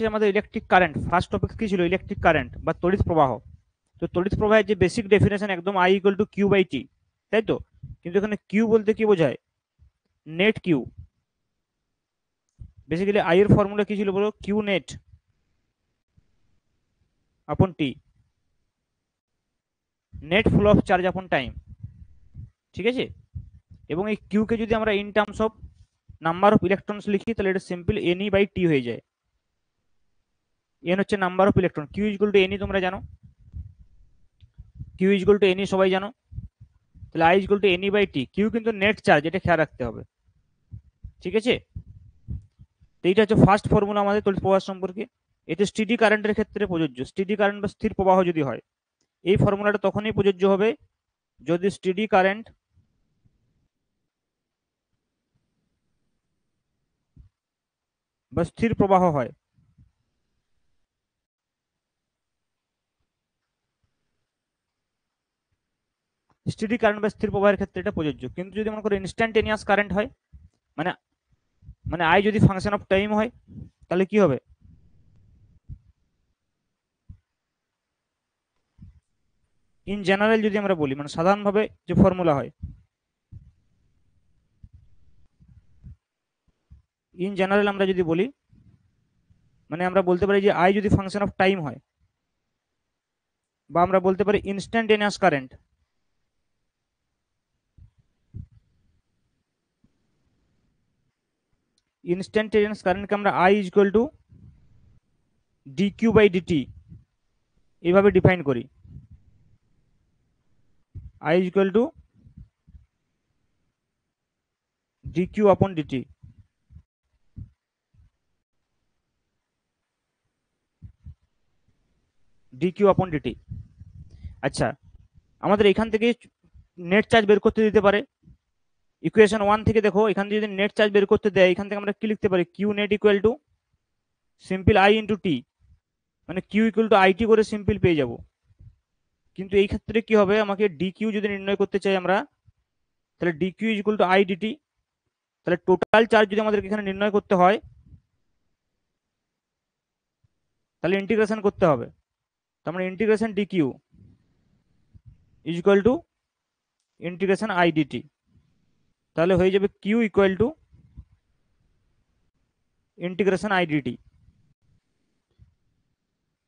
আমাদের electric current, first topic কি ছিল? ইলেকট্রিক কারেন্ট বা তড়িৎ প্রবাহ। তো তড়িৎ প্রবাহের যে বেসিক ডেফিনেশন একদম I equal to Q by T, তাই তো? কিন্তু এখানে কিউ বলতে কি বোঝায়? Net Q. বেসিক্যালি আই এর ফর্মুলা কি ছিল বলো? Q net upon T, net flow of charge upon time. ঠিক আছে? এবং এই কিউ কে যদি আমরা in terms of number of electrons লিখি তাহলে এটা সিম্পল এনই বাই টি হয়ে যায়। এন হচ্ছে number of electron, Q equal to NE তোমরা জানো, কিউ ইকুয়াল টু এনই সবাই জানো। তাহলে I equal to NE by T, Q কিন্তু নেট চার্জ, এটা খেয়াল রাখতে হবে। ঠিক আছে? তো এইটা হচ্ছে ফার্স্ট ফর্মুলা আমাদের তড়িৎ প্রবাহ সম্পর্কে। এতে স্টেডি কারেন্টের ক্ষেত্রে প্রযোজ্য, স্টেডি কারেন্ট বা স্থির প্রবাহ যদি হয়, এই ফর্মুলাটা তখনই প্রযোজ্য হবে যদি স্টেডি কারেন্ট বা স্থির প্রবাহ হয়। স্টেডি কারেন্ট বা স্থির প্রবাহের ক্ষেত্রে এটা প্রযোজ্য। কিন্তু যদি মনে করো ইনস্ট্যান্টেনিয়াস কারেন্ট হয়, মানে মানে আই যদি ফাংশন অফ টাইম হয়, তাহলে কি হবে? ইন জেনারেল যদি আমরা বলি, মানে সাধারণভাবে যে ফর্মুলা হয়, ইন জেনারেল আমরা যদি বলি, মানে আমরা বলতে পারি যে আই যদি ফাংশন অফ টাইম হয়, বা আমরা বলতে পারি ইনস্ট্যান্টেনিয়াস কারেন্ট। ইনস্ট্যান্টেনিয়াস কারেন্টকে আমরা I equal to D Q by DT এইভাবে ডিফাইন করি। I equal to D Q upon DT. D Q upon DT. আচ্ছা, আমাদের এখান থেকে নেট চার্জ বের করতে দিতে পারে। ইকুয়েশন 1 থেকে দেখো, এখান থেকে যদি নেট চার্জ বের করতে দেয়, এখান থেকে আমরা কি লিখতে পারি? Q net equal to simple I into T, মানে কিউ ইকুয়াল টু আইটি করে সিম্পল পেয়ে যাব। কিন্তু এই ক্ষেত্রে কি হবে, আমাকে ডি কিউ যদি নির্ণয় করতে চাই আমরা, তাহলে D Q equal to I DT. তাহলে টোটাল চার্জ যদি আমাদেরকে এখানে নির্ণয় করতে হয়, তাহলে ইন্টিগ্রেশন করতে হবে। তার মানে integration D Q is equal to integration I DT. তাহলে হয়ে যাবে Q equal to integration I DT,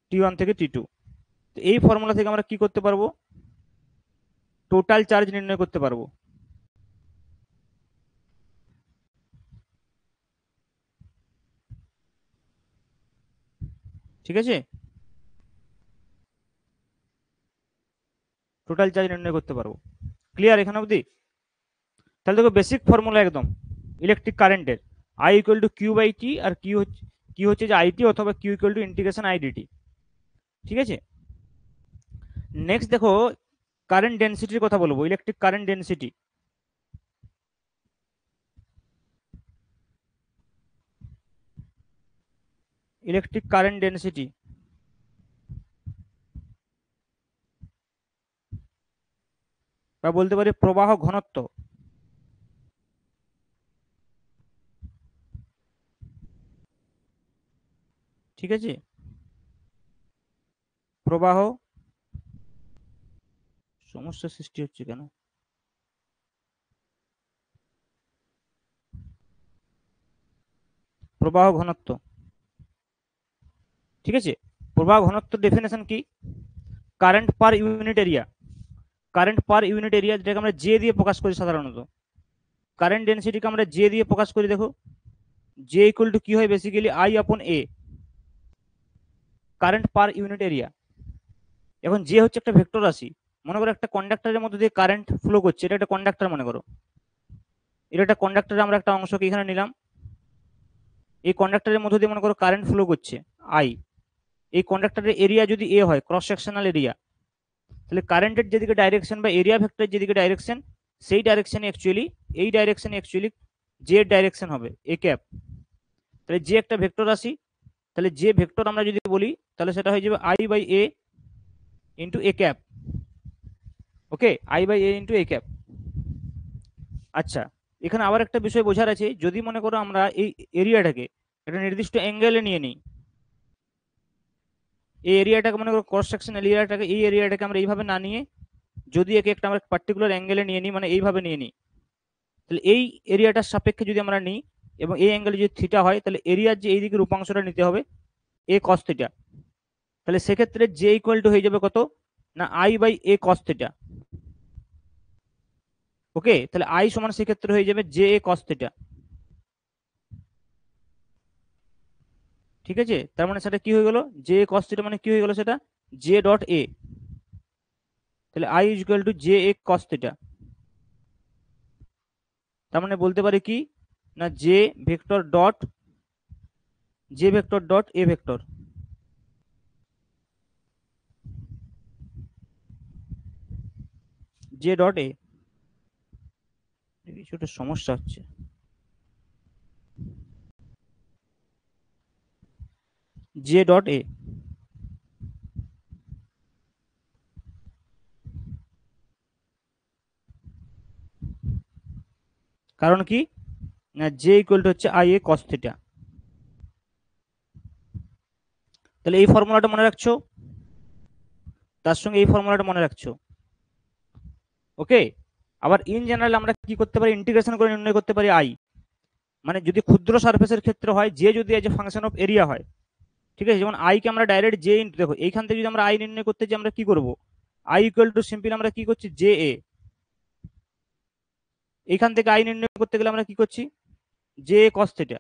T one থেকে টি টু। এই ফর্মুলা থেকে আমরা কি করতে পারবো? টোটাল চার্জ নির্ণয় করতে পারবো। ঠিক আছে? টোটাল চার্জ নির্ণয় করতে পারবো। ক্লিয়ার এখানে অবধি? তাহলে দেখো বেসিক ফর্মুলা একদম ইলেকট্রিক কারেন্টের, I equal to Q by T, আর কিউ হচ্ছে যে আইটি, অথবা কিউ ইকুয়াল টু ইন্টিগ্রেশন আইডিটি। ঠিক আছে? নেক্সট দেখো কারেন্ট ডেন্সিটির কথা বলবো, electric current density. Electric current density বা বলতে পারি প্রবাহ ঘনত্ব। ঠিক আছে? প্রবাহ, সমস্যা সৃষ্টি হচ্ছে কেন? প্রবাহ ঘনত্ব। ঠিক আছে? প্রবাহ ঘনত্ব ডেফিনেশন কি? Current per unit area. Current per unit area, যেটাকে আমরা জে দিয়ে প্রকাশ করি সাধারণত। কারেন্ট ডেন্সিটিকে আমরা জে দিয়ে প্রকাশ করি। দেখো জে ইকুয়াল টু কি হয়? বেসিক্যালি আই আপন এ, কারেন্ট পার ইউনিট এরিয়া। এখন জে হচ্ছে একটা ভেক্টর রাশি। মনে করো একটা কন্ডাক্টরের মধ্যে দিয়ে কারেন্ট ফ্লো করছে, এটা একটা কন্ডাক্টর মনে করো। এটা একটা কন্ডাক্টরের আমরা একটা অংশকে এখানে নিলাম। এই কন্ডাক্টরের মধ্যে দিয়ে মনে করো কারেন্ট ফ্লো করছে আই। এই কন্ডাক্টরের এরিয়া যদি এ হয়, ক্রস সেকশনাল এরিয়া, তাহলে কারেন্টের যেদিকে ডাইরেকশন বা এরিয়া ভেক্টরের যেদিকে ডাইরেকশন, সেই ডাইরেকশনে অ্যাকচুয়ালি, এই ডাইরেকশনে অ্যাকচুয়ালি জে ডাইরেকশন হবে এ ক্যাপ। তাহলে যে একটা ভেক্টর রাশি, তাহলে যে ভেক্টর আমরা যদি বলি, তাহলে সেটা হয়ে যাবে I by A into A cap. Okay, I by A into A cap. আচ্ছা, এখানে আবার একটা বিষয় বোঝার আছে, যদি মনে করো আমরা এই এরিয়াটাকে একটা নির্দিষ্ট অ্যাঙ্গেলে নিয়ে নিই, এই এরিয়াটাকে মনে করো ক্রস সেকশনাল এরিয়াটাকে, এই এরিয়াটাকে আমরা এইভাবে না নিয়ে যদি একে একটা আমরা পার্টিকুলার অ্যাঙ্গেলে নিয়ে নিই, মানে এইভাবে নিয়ে নিই, তাহলে এই এরিয়াটার সাপেক্ষে যদি আমরা নিই এবং এই অ্যাঙ্গেলে যদি থিটা হয়, তাহলে এরিয়ার যে এই দিকের উপাংশটা নিতে হবে এ কস থিটা। তাহলে সেক্ষেত্রে জে ইকুয়াল টু হয়ে যাবে কত না I by A cos theta. Okay, তাহলে আই সমান সেক্ষেত্রে হয়ে যাবে জে এ কস থিটা। ঠিক আছে, তার মানে সেটা কি হয়ে গেল, জে কস থিটা মানে কি হয়ে গেল সেটা জে ডট এ। তাহলে I is equal to J A cos theta. তার মানে বলতে পারি কি না J vector dot A vector. J dot A, কিছুটা সমস্যা হচ্ছে। জে ডট এ, কারণ কি না জে ইকুয়াল টু হচ্ছে আই এ কস থিটা। তাহলে এই ফর্মুলাটা মনে রাখছো, তার সঙ্গে এই ফর্মুলাটা মনে রাখছো। ওকে, আবার ইন জেনারেল আমরা কি করতে পারি, ইন্টিগ্রেশন করে নির্ণয় করতে পারি আই। মানে যদি ক্ষুদ্র সারফেসের ক্ষেত্রে হয়, যে যদি as a function of area হয়, ঠিক আছে, যেমন আই কে আমরা ডাইরেক্ট জে ইন্টু, দেখো এইখান থেকে যদি আমরা আই নির্ণয় করতে চাই আমরা কি করব, আই ইকুয়াল টু সিম্পল আমরা কি করছি জে এ। এইখান থেকে আই নির্ণয় করতে গেলে আমরা কি করছি জে কস থিটা।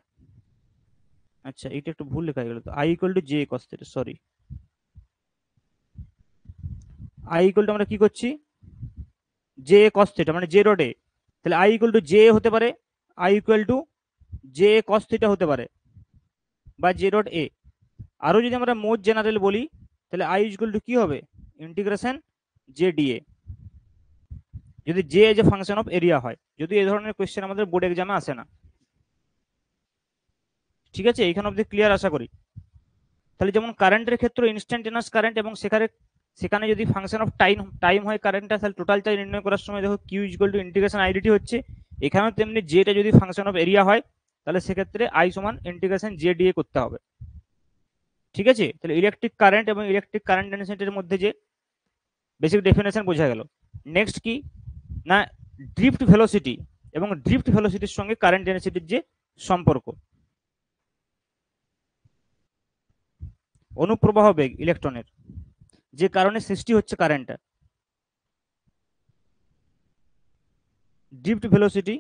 আচ্ছা এটা একটু ভুল লেখা গেল, তো I equal to J cos theta, sorry, I equal two আমরা কি করছি জে কস থিটা মানে জে ডট এ। তাহলে আই ইকুয়াল টু জে হতে পারে, I equal to J cos theta হতে পারে, বা জে ডট এ। আরো যদি আমরা মোট জেনারেল বলি, তাহলে আই ইকুয়াল টু কি হবে ইন্টিগ্রেশন জে ডিএ, যদি J as a function of area হয়, যদি এই ধরনের কোয়েশ্চেন আমাদের বোর্ড এক্সামে আসে না। ঠিক আছে, এইখানে অব্দি ক্লিয়ার আশা করি। তাহলে যেমন কারেন্টের ক্ষেত্রে ইনস্ট্যান্টেনিয়াস কারেন্ট, এবং সেখানে সেখানে যদি ফাংশন অফ টাইম টাইম হয় কারেন্টটা, তাহলে টোটাল চার্জ নির্ণয় করার সময় দেখো কিউ ইকুয়াল টু ইন্টিগ্রেশন আইডিটি হচ্ছে। এখানেও তেমনি জেটা যদি ফাংশন অফ এরিয়া হয়, তাহলে সেক্ষেত্রে আই সমান ইন্টিগ্রেশন জে ডিএ করতে হবে। ঠিক আছে, তাহলে ইলেকট্রিক কারেন্ট এবং ইলেকট্রিক কারেন্ট ডেনসিটির মধ্যে যে বেসিক ডেফিনেশন বোঝা গেল। নেক্সট কি না ড্রিফট ভেলোসিটি, এবং ড্রিফট ভেলোসিটির সঙ্গে কারেন্ট ডেনসিটির যে সম্পর্ক। অনুপ্রবাহ বেগ ইলেকট্রনের, যে কারণে সৃষ্টি হচ্ছে কারেন্টটা, ড্রিফট ভেলোসিটি,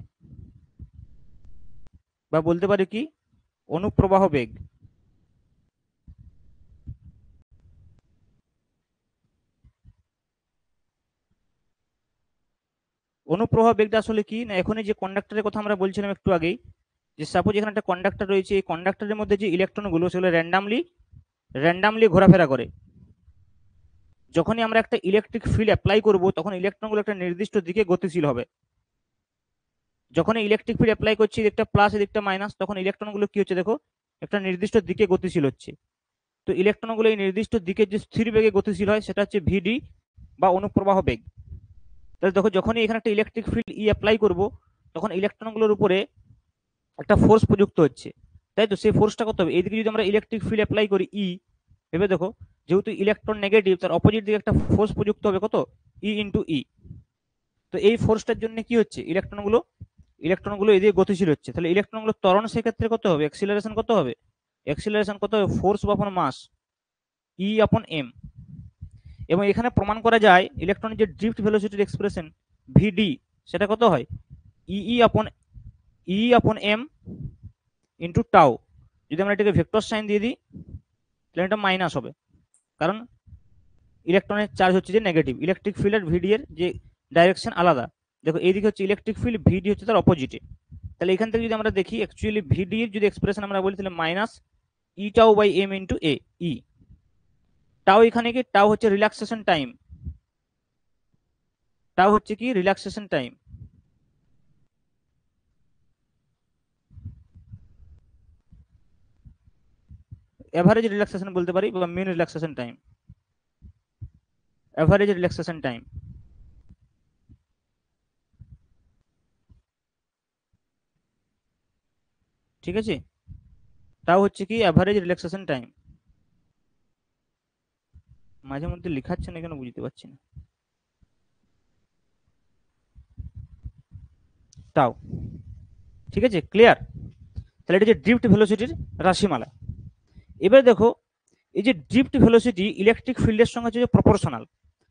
বা বলতে পারি কি অনুপ্রবাহ বেগ। অনুপ্রবাহ বেগটা আসলে কি না, এখনই যে কন্ডাক্টরের কথা আমরা বলছিলাম একটু আগেই, যে সাপোজ এখানে একটা কন্ডাক্টর রয়েছে, এই কন্ডাক্টরের মধ্যে যে ইলেকট্রনগুলো সেগুলো র্যান্ডামলি ঘোরাফেরা করে। যখনই আমরা একটা ইলেকট্রিক ফিল্ড অ্যাপ্লাই করব, তখন ইলেকট্রনগুলো একটা নির্দিষ্ট দিকে গতিশীল হবে। যখনই ইলেকট্রিক ফিল্ড অ্যাপ্লাই করছি, এদিকটা প্লাস এদিকটা মাইনাস, তখন ইলেকট্রনগুলো কি হচ্ছে দেখো একটা নির্দিষ্ট দিকে গতিশীল হচ্ছে। তো ইলেকট্রনগুলো এই নির্দিষ্ট দিকে যে স্থির বেগে গতিশীল হয় সেটা হচ্ছে ভিডি বা অনুপ্রবাহ বেগ। তাহলে দেখো যখনই এখানে একটা ইলেকট্রিক ফিল্ড ই অ্যাপ্লাই করব, তখন ইলেকট্রনগুলোর উপরে একটা ফোর্স প্রযুক্ত হচ্ছে, তাই তো। সেই ফোর্সটা কত হবে, এইদিকে যদি আমরা ইলেকট্রিক ফিল্ড অ্যাপ্লাই করি ই, ভেবে দেখো, যেহেতু ইলেকট্রন নেগেটিভ, তার অপোজিট দিকে একটা ফোর্স প্রযুক্ত হবে কত ই ইন্টু ই। তো এই ফোর্সটার জন্য কি হচ্ছে ইলেকট্রনগুলো এদিকে গতিশীল হচ্ছে। তাহলে ইলেকট্রনগুলো ত্বরণ সেক্ষেত্রে কত হবে, অ্যাক্সিলারেশন কত হবে, ফোর্স আপন মাস ই আপন এম। এবং এখানে প্রমাণ করা যায় ইলেকট্রনের যে ড্রিফট ভেলোসিটির এক্সপ্রেশন ভিডি, সেটা কত হয় ই আপন এম ইন্টু টাউ। যদি আমরা এটাকে ভেক্টর সাইন দিয়ে দিই, তাহলে এটা মাইনাস হবে, কারণ ইলেকট্রনের চার্জ হচ্ছে যে নেগেটিভ, ইলেকট্রিক ফিল্ড আর ভিডি এর যে ডাইরেকশন আলাদা। দেখো এইদিকে হচ্ছে ইলেকট্রিক ফিল্ড, ভিডি হচ্ছে তার অপোজিটে। তাহলে এখান থেকে যদি আমরা দেখি অ্যাকচুয়ালি ভিডি এর যদি এক্সপ্রেশন আমরা বলি, তাহলে minus E tau by M into A E. Tau এখানে কি, টাউ হচ্ছে রিল্যাক্সেশন টাইম, টাউ হচ্ছে কি রিল্যাক্সেশন টাইম, এভারেজ রিল্যাক্সেশন বলতে পারি, বা mean relaxation time, average relaxation time. ঠিক আছে, টাউ হচ্ছে কি এভারেজ রিল্যাক্সেশন টাইম। মাঝে মধ্যে লেখাচ্ছে না কেন বুঝতে পারছি না। তাও ঠিক আছে, ক্লিয়ার। তাহলে এটা যে ড্রিফট ভেলোসিটির রাশিমালা। এবার দেখো, এই যে ড্রিফট ভেলোসিটি ইলেকট্রিক ফিল্ডের সঙ্গে হচ্ছে যে প্রপোর্শনাল।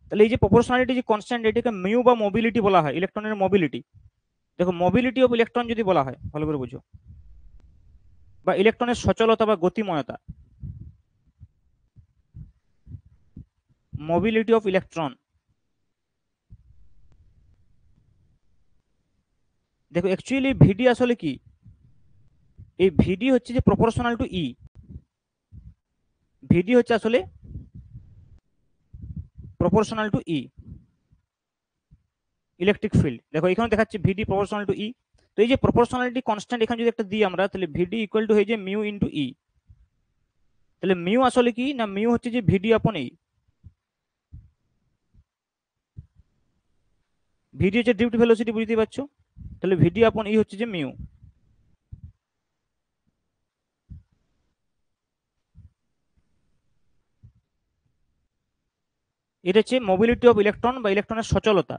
তাহলে এই যে প্রপোর্শনালিটি যে কনস্ট্যান্ট, এটাকে মিউ বা মোবিলিটি বলা হয়, ইলেকট্রনের মোবিলিটি। দেখো, মোবিলিটি অফ ইলেকট্রন যদি বলা হয়, ভালো করে বুঝো, বা ইলেকট্রনের সচলতা বা গতিময়তা, মোবিলিটি অফ ইলেকট্রন। দেখো অ্যাকচুয়ালি ভিডি আসলে কি, এই ভিডি হচ্ছে যে প্রপোর্শনাল টু ই। ভিডি হচ্ছে আসলে proportional to E, electric field. দেখো এখানে দেখাচ্ছে ভিডি প্রপোর্শনাল টু ই। তো এই যে প্রপোর্শনালিটি কনস্ট্যান্ট এখানে যদি একটা দিই আমরা, তাহলে ভিডি ইকুয়াল টু হয়ে যায় মিউ ইন্টু ই। তাহলে মিউ আসলে কি না, মিউ হচ্ছে যে ভিডি আপন ই। ভিডি হচ্ছে ড্রিফট ভেলোসিটি, বুঝতে পারছো? তাহলে ভিডি আপন ই হচ্ছে যে মিউ। এটা হচ্ছে মোবিলিটি অফ ইলেকট্রন বা ইলেকট্রনের সচলতা।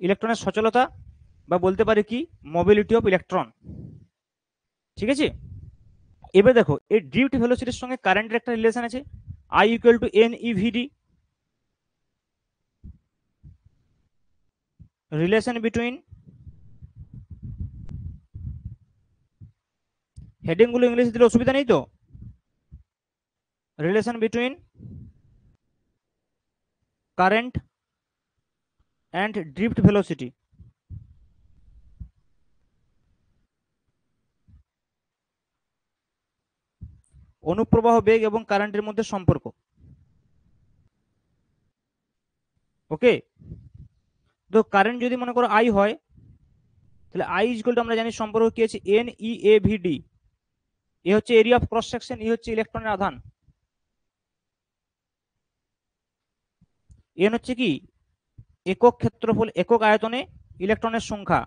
ইলেকট্রনের সচলতা বা বলতে পারি কি, মোবিলিটি অফ ইলেকট্রন। ঠিক আছে। এবার দেখো, এই ড্রিফট ভেলোসিটির সঙ্গে কারেন্টের একটা রিলেশন আছে, I equal to N E VD. Relation between, heading গুলো ইংলিশ দিলে অসুবিধা নেই তো? Relation between current and drift velocity. অনুপ্রবাহ বেগ এবং কারেন্টের মধ্যে সম্পর্ক। ওকে। তো কারেন্ট যদি মনে করো আই হয়, তাহলে আই ইকুয়াল টু আমরা জানি সম্পর্ক কি আছে, N E A V D. এ হচ্ছে এরিয়া অফ ক্রস সেকশন, ই হচ্ছে ইলেকট্রনের আধান। এন হচ্ছে কি, একক ক্ষেত্রফল, একক আয়তনে ইলেকট্রনের সংখ্যা।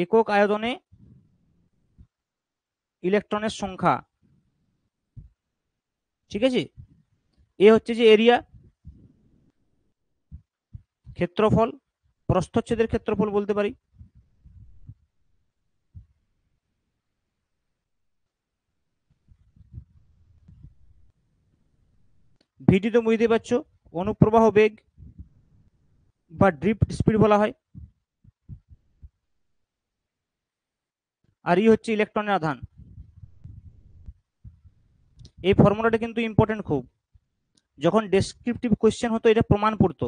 একক আয়তনে ইলেকট্রনের সংখ্যা। ঠিক আছে। এ হচ্ছে যে এরিয়া, ক্ষেত্রফল, প্রস্থচ্ছেদের ক্ষেত্রফল বলতে পারি। ভিডি তো বুঝতে পারছো, অনুপ্রবাহ বেগ বা ড্রিফট স্পিড বলা হয়। আর ই হচ্ছে ইলেকট্রনের আধান। এই ফর্মুলাটা কিন্তু ইম্পর্টেন্ট খুব, যখন ডেসক্রিপটিভ কোয়েশ্চেন হতো এটা প্রমাণ পড়তো।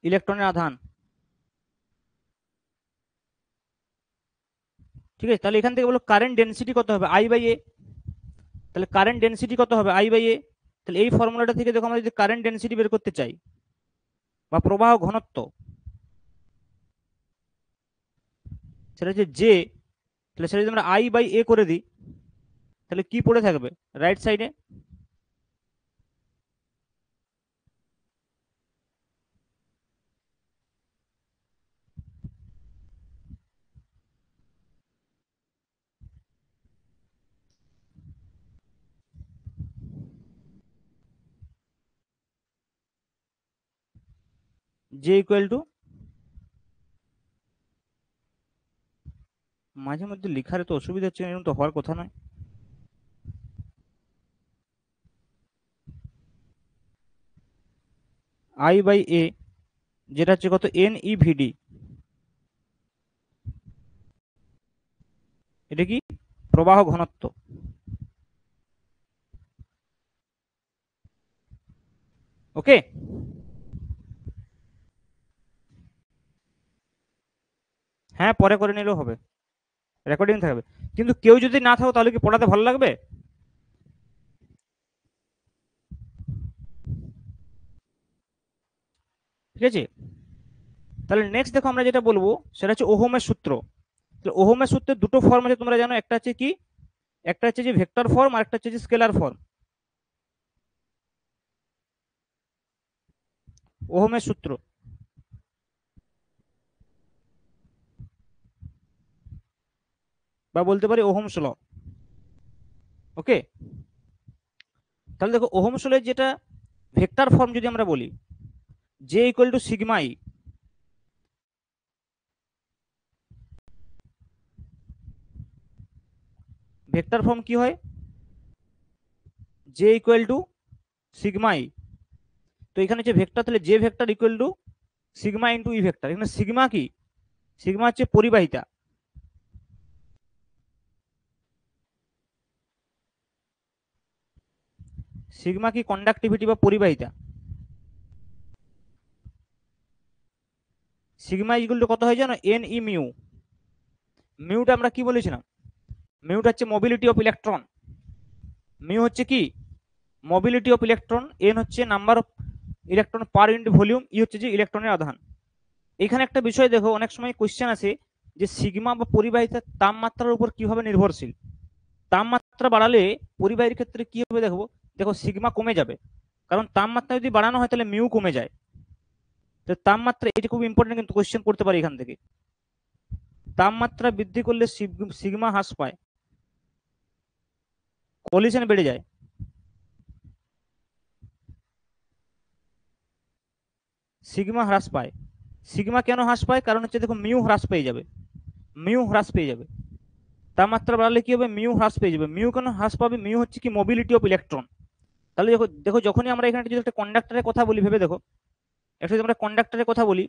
ইলেকট্রনের আধান। ঠিক আছে, তাহলে এখান থেকে বলো কারেন্ট ডেন্সিটি কত হবে, আই বাই এ। তাহলে কারেন্ট ডেন্সিটি কত হবে, আই বাই এ। তাহলে এই ফর্মুলাটা থেকে দেখো, আমরা যদি কারেন্ট ডেন্সিটি বের করতে চাই বা প্রবাহ ঘনত্ব, সেটা হচ্ছে জে। তাহলে সেটা যদি আমরা আই বাই এ করে দিই, তাহলে কি পড়ে থাকবে রাইট সাইডে, জে ইকুয়াল টু, মাঝে মধ্যে লেখার তো অসুবিধা হচ্ছে, এরকম তো হওয়ার কথা নয়। আই বাই এ, যেটা হচ্ছে কত, এন ই ভিডি। এটা কি, প্রবাহ ঘনত্ব। ওকে। হ্যাঁ, পরে করে নিলেও হবে, রেকর্ডিং থাকবে। কিন্তু কেউ যদি না থাকো, তাহলে কি পড়াতে ভালো লাগবে? ঠিক আছে। তাহলে নেক্সট দেখো, আমরা যেটা বলবো সেটা হচ্ছে ওহমের সূত্র। ওহমের সূত্রের দুটো ফর্ম আছে তোমরা জানো, একটা হচ্ছে কি, একটা হচ্ছে যে ভেক্টর ফর্ম আর একটা হচ্ছে যে স্কেলার ফর্ম। ওহমের সূত্র বা বলতে পারি ওহমস ল। ওকে, তাহলে দেখো ওহমস ল যেটা ভেক্টর ফর্ম যদি আমরা বলি জে ইকুয়াল টু সিগমা ই, ভেক্টর ফর্ম কি হয়, জে ইকুয়াল টু সিগমা ই। তো এখানে হচ্ছে ভেক্টর, তাহলে J vector equal to sigma into E vector. এখানে সিগমা কি, সিগমা হচ্ছে পরিবাহিতা, সিগমা কি কন্ডাক্টিভিটি বা পরিবাহিতা। সিগমা ইকুয়াল টু কত হয় জানো, এন ই মিউ। মিউটা আমরা কি বলেছিলাম, মিউটা হচ্ছে মোবিলিটি অফ ইলেকট্রন, মিউ হচ্ছে কি মোবিলিটি অফ ইলেকট্রন, এন হচ্ছে number of electron per unit volume, E হচ্ছে যে ইলেকট্রনের আধান। এখানে একটা বিষয় দেখো, অনেক সময় কোশ্চেন আছে যে সিগমা বা পরিবাহিতার তাপমাত্রার উপর কিভাবে নির্ভরশীল। তাপমাত্রা বাড়ালে পরিবাহীর ক্ষেত্রে কি হবে দেখো, দেখো সিগমা কমে যাবে, কারণ তাপমাত্রা যদি বাড়ানো হয় তাহলে মিউ কমে যায়। তো তাপমাত্রা, এটা খুব ইম্পর্টেন্ট, কিন্তু কোশ্চেন করতে পারে এখান থেকে। তাপমাত্রা বৃদ্ধি করলে সিগমা হ্রাস পায়, কলিশন বেড়ে যায়। সিগমা হ্রাস পায়, সিগমা কেন হ্রাস পায়, কারণ হচ্ছে দেখো মিউ হ্রাস পেয়ে যাবে, মিউ হ্রাস পেয়ে যাবে। তাপমাত্রা বাড়ালে কি হবে, মিউ হ্রাস পেয়ে যাবে। মিউ কেন হ্রাস পাবে, মিউ হচ্ছে কি মোবিলিটি অফ ইলেকট্রন। তাহলে দেখো দেখো যখনই আমরা এখানে যদি একটা কন্ডাক্টরের কথা বলি, ভেবে দেখো, একটা যদি আমরা কন্ডাক্টরের কথা বলি,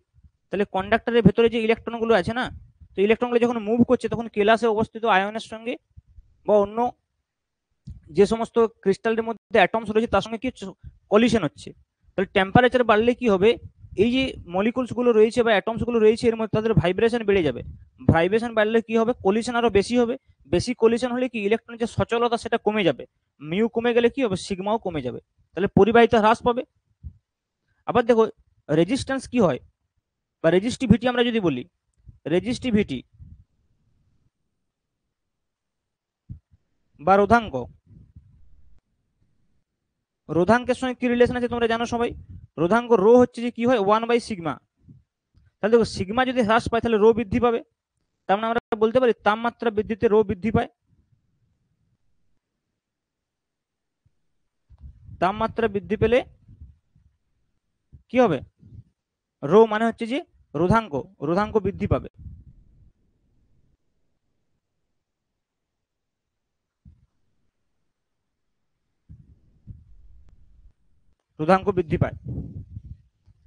তাহলে কন্ডাক্টরের ভেতরে যে ইলেকট্রনগুলো আছে না, তো ইলেকট্রনগুলো যখন মুভ করছে তখন কেলাসে অবস্থিত আয়নের সঙ্গে বা অন্য যে সমস্ত ক্রিস্টালের মধ্যে অ্যাটমস রয়েছে তার সঙ্গে কি কলিশন হচ্ছে। তাহলে টেম্পারেচার বাড়লে কি হবে, এই যে মলিকুলস গুলো রয়েছে বা অ্যাটমস গুলো রয়েছে এর মধ্যে তাদের ভাইব্রেশন বেড়ে যাবে। ভাইব্রেশন বাড়লে কি হবে, কলিশন আরো বেশি হবে। বেশি কলিশন হলে কি ইলেকট্রনের যে সচলতা সেটা কমে যাবে, মিউ কমে গেলে কি হবে, সিগমাও কমে যাবে, তাহলে পরিবাহিতা হ্রাস পাবে। আবার দেখো রেজিস্ট্যান্স কি হয় বা রেজিস্টিভিটি আমরা যদি বলি, রেজিস্টিভিটি বা রোধাঙ্ক, রোধাঙ্কের সঙ্গে কি রিলেশন আছে তোমরা জানো সবাই, রোধাঙ্ক রো হচ্ছে যে কি হয় 1/সিগমা। তাহলে দেখো সিগমা যদি হ্রাস পায় তাহলে রো বৃদ্ধি পাবে, তার মানে আমরা বলতে পারি তাপমাত্রা বৃদ্ধিতে রো বৃদ্ধি পায়। তাপমাত্রা বৃদ্ধি পেলে কি হবে, রো মানে হচ্ছে যে রোধাঙ্ক, রোধাঙ্ক বৃদ্ধি পাবে। রোধাঙ্ক বৃদ্ধি পায়,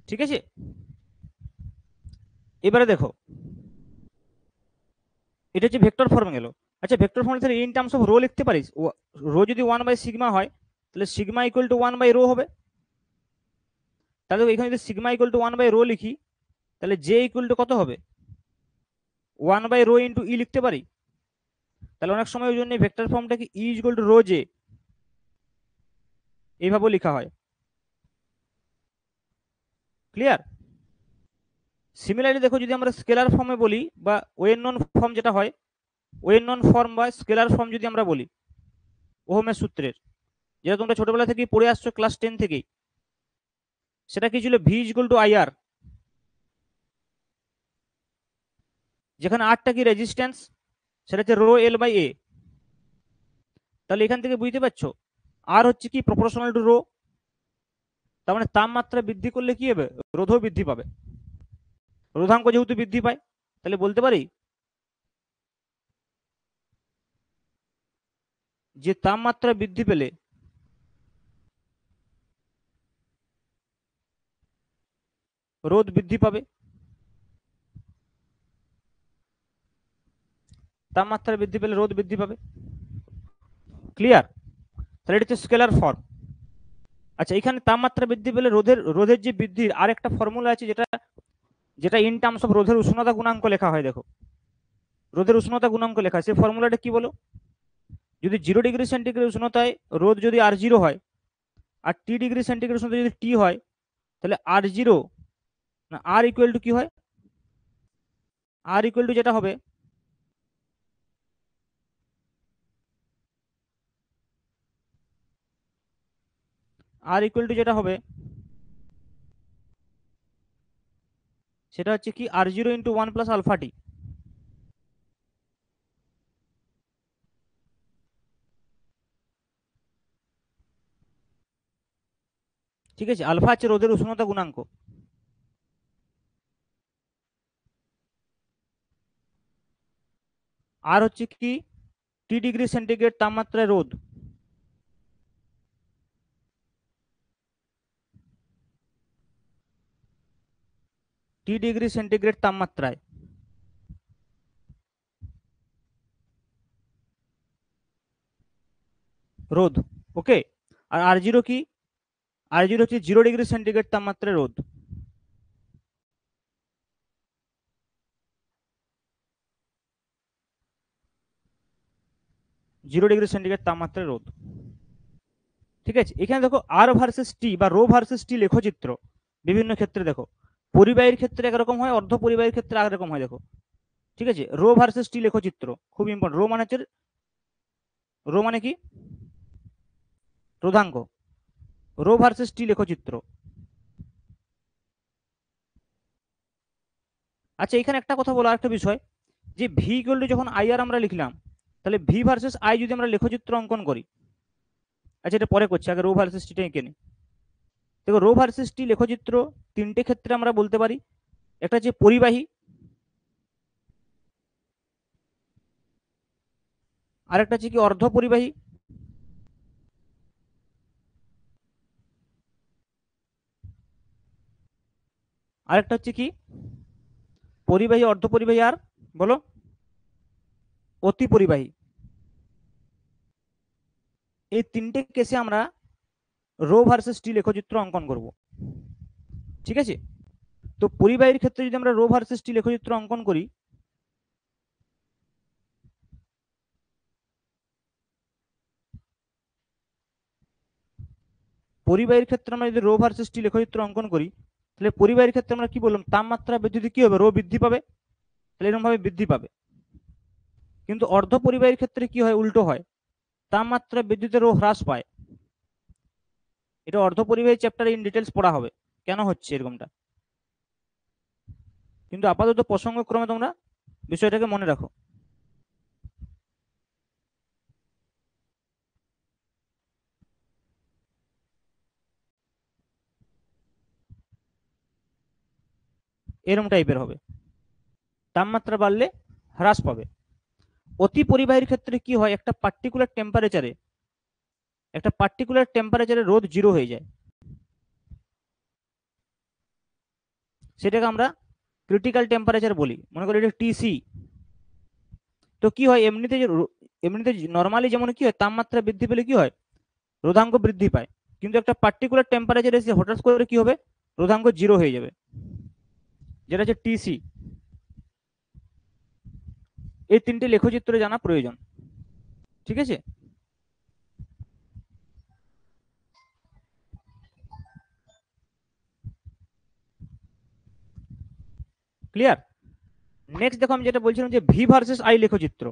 ঠিক আছে। এবারে দেখো এটা হচ্ছে ভেক্টর ফর্ম গেল। আচ্ছা ভেক্টর ফর্ম তাহলে ইন টার্মস অফ রো লিখতে পারিস, রো যদি 1/সিগমা হয় তাহলে সিগমা ইকুয়াল টু 1/রো হবে। তাহলে এখানে যদি সিগমা ইকুয়াল টু 1/রো লিখি তাহলে জে ইকুয়াল টু কত হবে, 1/রো ইন্টু ই লিখতে পারি। তাহলে অনেক সময় ওই জন্য ভেক্টর ফর্মটাকে E equal to rho J এইভাবেও লেখা হয়। ক্লিয়ার। সিমিলারলি দেখো যদি আমরা স্কেলার ফর্মে বলি বা ওয়েন নন ফর্ম যেটা হয়, ওয়েন নন ফর্ম বা স্কেলার ফর্ম যদি আমরা বলি ওহমের সূত্রের, যেটা তোমরা ছোটবেলা থেকেই পড়ে আসছো ক্লাস 10 থেকেই, সেটা কি ছিল ভি ইকুয়াল টু আই আর, যেখানে আরটা কি রেজিস্ট্যান্স, সেটা হচ্ছে রো এল বাই এ। তাহলে এখান থেকে বুঝতে পারছো আর হচ্ছে কি প্রপোর্শনাল টু রো, তার মানে তাপমাত্রা বৃদ্ধি করলে কি হবে, রোধও বৃদ্ধি পাবে, রোধাঙ্ক যেহেতু বৃদ্ধি পায় তাহলে বলতে পারি যে তাপমাত্রা বৃদ্ধি পেলে রোধ বৃদ্ধি পাবে, তাপমাত্রা বৃদ্ধি পেলে রোধ বৃদ্ধি পাবে। ক্লিয়ার। তাহলে এটা হচ্ছে স্কেলার ফর্ম। আচ্ছা এখানে তাপমাত্রা বৃদ্ধি পেলে রোধের রোধের যে বৃদ্ধির আরেকটা ফর্মুলা আছে, যেটা যেটা ইন টার্মস অফ রোধের উষ্ণতা গুণাঙ্ক লেখা হয়। দেখো রোধের উষ্ণতা গুণাঙ্ক লেখা হয়, সেই ফর্মুলাটা কি বলো, যদি 0 ডিগ্রি সেন্টিগ্রেড উষ্ণতায় রোধ যদি R0 হয় আর T ডিগ্রি সেন্টিগ্রেড উষ্ণতা যদি T হয়, তাহলে R0 না আর ইকুয়াল টু কি হয়, আর ইকুয়াল টু যেটা হবে আর ইকুয়াল টু যেটা হবে সেটা হচ্ছে কি r0 ইন্টু 1 প্লাস আলফা টি। ঠিক আছে, আলফা হচ্ছে রোদের উষ্ণতা গুণাঙ্ক। আর হচ্ছে কি টি ডিগ্রি সেন্টিগ্রেড তাপমাত্রায় রোদ। টি ডিগ্রি সেন্টিগ্রেড তাপমাত্রায় রোদ। ওকে, আর r0 কি, r0 হচ্ছে 0 ডিগ্রি সেন্টিগ্রেড তাপমাত্রায় রোদ। জিরো ডিগ্রি সেন্টিগ্রেড তাপমাত্রায় রোদ। ঠিক আছে, এখানে দেখো আর ভার্সেস টি বা রো ভার্সেস টি লেখচিত্র বিভিন্ন ক্ষেত্রে দেখো, পরিবাহীর ক্ষেত্রে একরকম হয়, অর্ধ পরিবাহীর ক্ষেত্রে একরকম হয়। দেখো, ঠিক আছে, রো ভার্সেস টি লেখচিত্র খুব ইম্পর্টেন্ট। রো মানে হচ্ছে, রো মানে কি রোধাঙ্ক, রো ভার্সেস টি লেখচিত্র। আচ্ছা, এখানে একটা কথা বলো, আরেকটা বিষয়, যে ভি ইকুয়াল টু যখন আই আর আমরা লিখলাম, তাহলে ভি ভার্সেস আই যদি আমরা লেখচিত্র অঙ্কন করি, আচ্ছা এটা পরে করছি, আগে রো ভার্সেস টিটা এঁকে নিই। দেখো, রো ভার্সেস টি লেখচিত্র তিনটে ক্ষেত্রে আমরা বলতে পারি। একটা হচ্ছে পরিবাহী, আরেকটা হচ্ছে কি অর্ধ পরিবাহী, আরেকটা হচ্ছে কি পরিবাহী, অর্ধ পরিবাহী, আর বলো অতি পরিবাহী। এই তিনটে কেসে আমরা রো ভার্সেস টি লেখচিত্র অঙ্কন করব। ঠিক আছে, তো পরিবাহীর ক্ষেত্রে যদি আমরা রো ভার্সেস টি লেখচিত্র অঙ্কন করি, পরিবাহীর ক্ষেত্রে আমরা যদি রো ভার্সেস টি লেখচিত্র অঙ্কন করি, তাহলে পরিবাহীর ক্ষেত্রে আমরা কি বললাম, তাপমাত্রা বৃদ্ধি কি হবে, রো বৃদ্ধি পাবে, তাহলে এরকম ভাবে বৃদ্ধি পাবে। কিন্তু অর্ধ পরিবাহীর ক্ষেত্রে কি হয়, উল্টো হয়, তাপমাত্রা বৃদ্ধিতে রো হ্রাস পায়। এটা অর্ধ পরিবাহী চ্যাপ্টারে ইন ডিটেলস পড়া হবে কেন হচ্ছে এরকমটা, কিন্তু আপাতত প্রসঙ্গক্রমে তোমরা বিষয়টাকে মনে রাখো। এরকম টাইপের হবে, তাপমাত্রা বাড়লে হ্রাস পাবে। অতি পরিবাহীর ক্ষেত্রে কি হয়, একটা পার্টিকুলার টেম্পারেচারে রোদ জিরো হয়ে যায়, সেটাকে আমরা ক্রিটিক্যাল টেম্পারেচার বলি, মনে করি এটা টিসি। তো কি হয়, এমনিতে নর্মালি যেমন কি হয়, তাপমাত্রা বৃদ্ধি পেলে কি হয়, রোধাঙ্ক বৃদ্ধি পায়, কিন্তু একটা পার্টিকুলার টেম্পারেচারে এসে হঠাৎ করে কি হবে, রোধাঙ্ক জিরো হয়ে যাবে, যেটা হচ্ছে টিসি। এই তিনটে লেখচিত্র জানা প্রয়োজন। ঠিক আছে, ক্লিয়ার। নেক্সট দেখো, আমি যেটা বলছিলাম যে ভি ভার্সেস আই লেখচিত্র।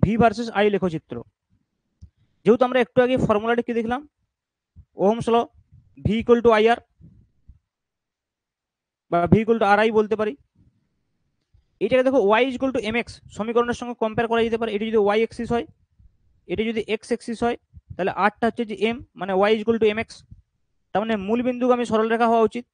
ভি ভার্সেস আই লেখচিত্র, যেহেতু আমরা একটু আগে ফর্মুলাটা কি দেখলাম, Ohm's law, V equal to I R বা V equal to R I বলতে পারি। এটাকে দেখো Y equal to M X সমীকরণের সঙ্গে কম্পেয়ার করা যেতে পারে। এটা যদি ওয়াই এক্সিস হয়, এটা যদি এক্স এক্সিস হয়, তাহলে আরটা হচ্ছে যে এম, মানে Y equal to M X, তার মানে মূল বিন্দুগামী সরলরেখা হওয়া উচিত।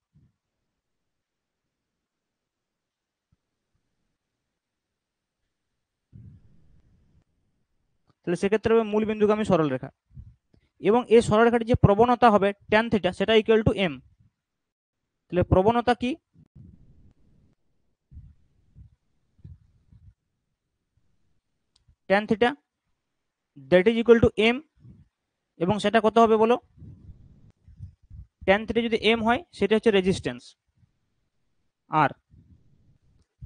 তাহলে সেক্ষেত্রে হবে মূল বিন্দুগামী সরলরেখা, এবং এই সরলরেখাটির যে প্রবণতা হবে ট্যান থিটা, সেটা ইকুয়াল টু এম। তাহলে প্রবণতা কি, tan theta, that is equal to M, এবং সেটা কত হবে বলো, ট্যান থিটা যদি এম হয় সেটা হচ্ছে রেজিস্ট্যান্স আর।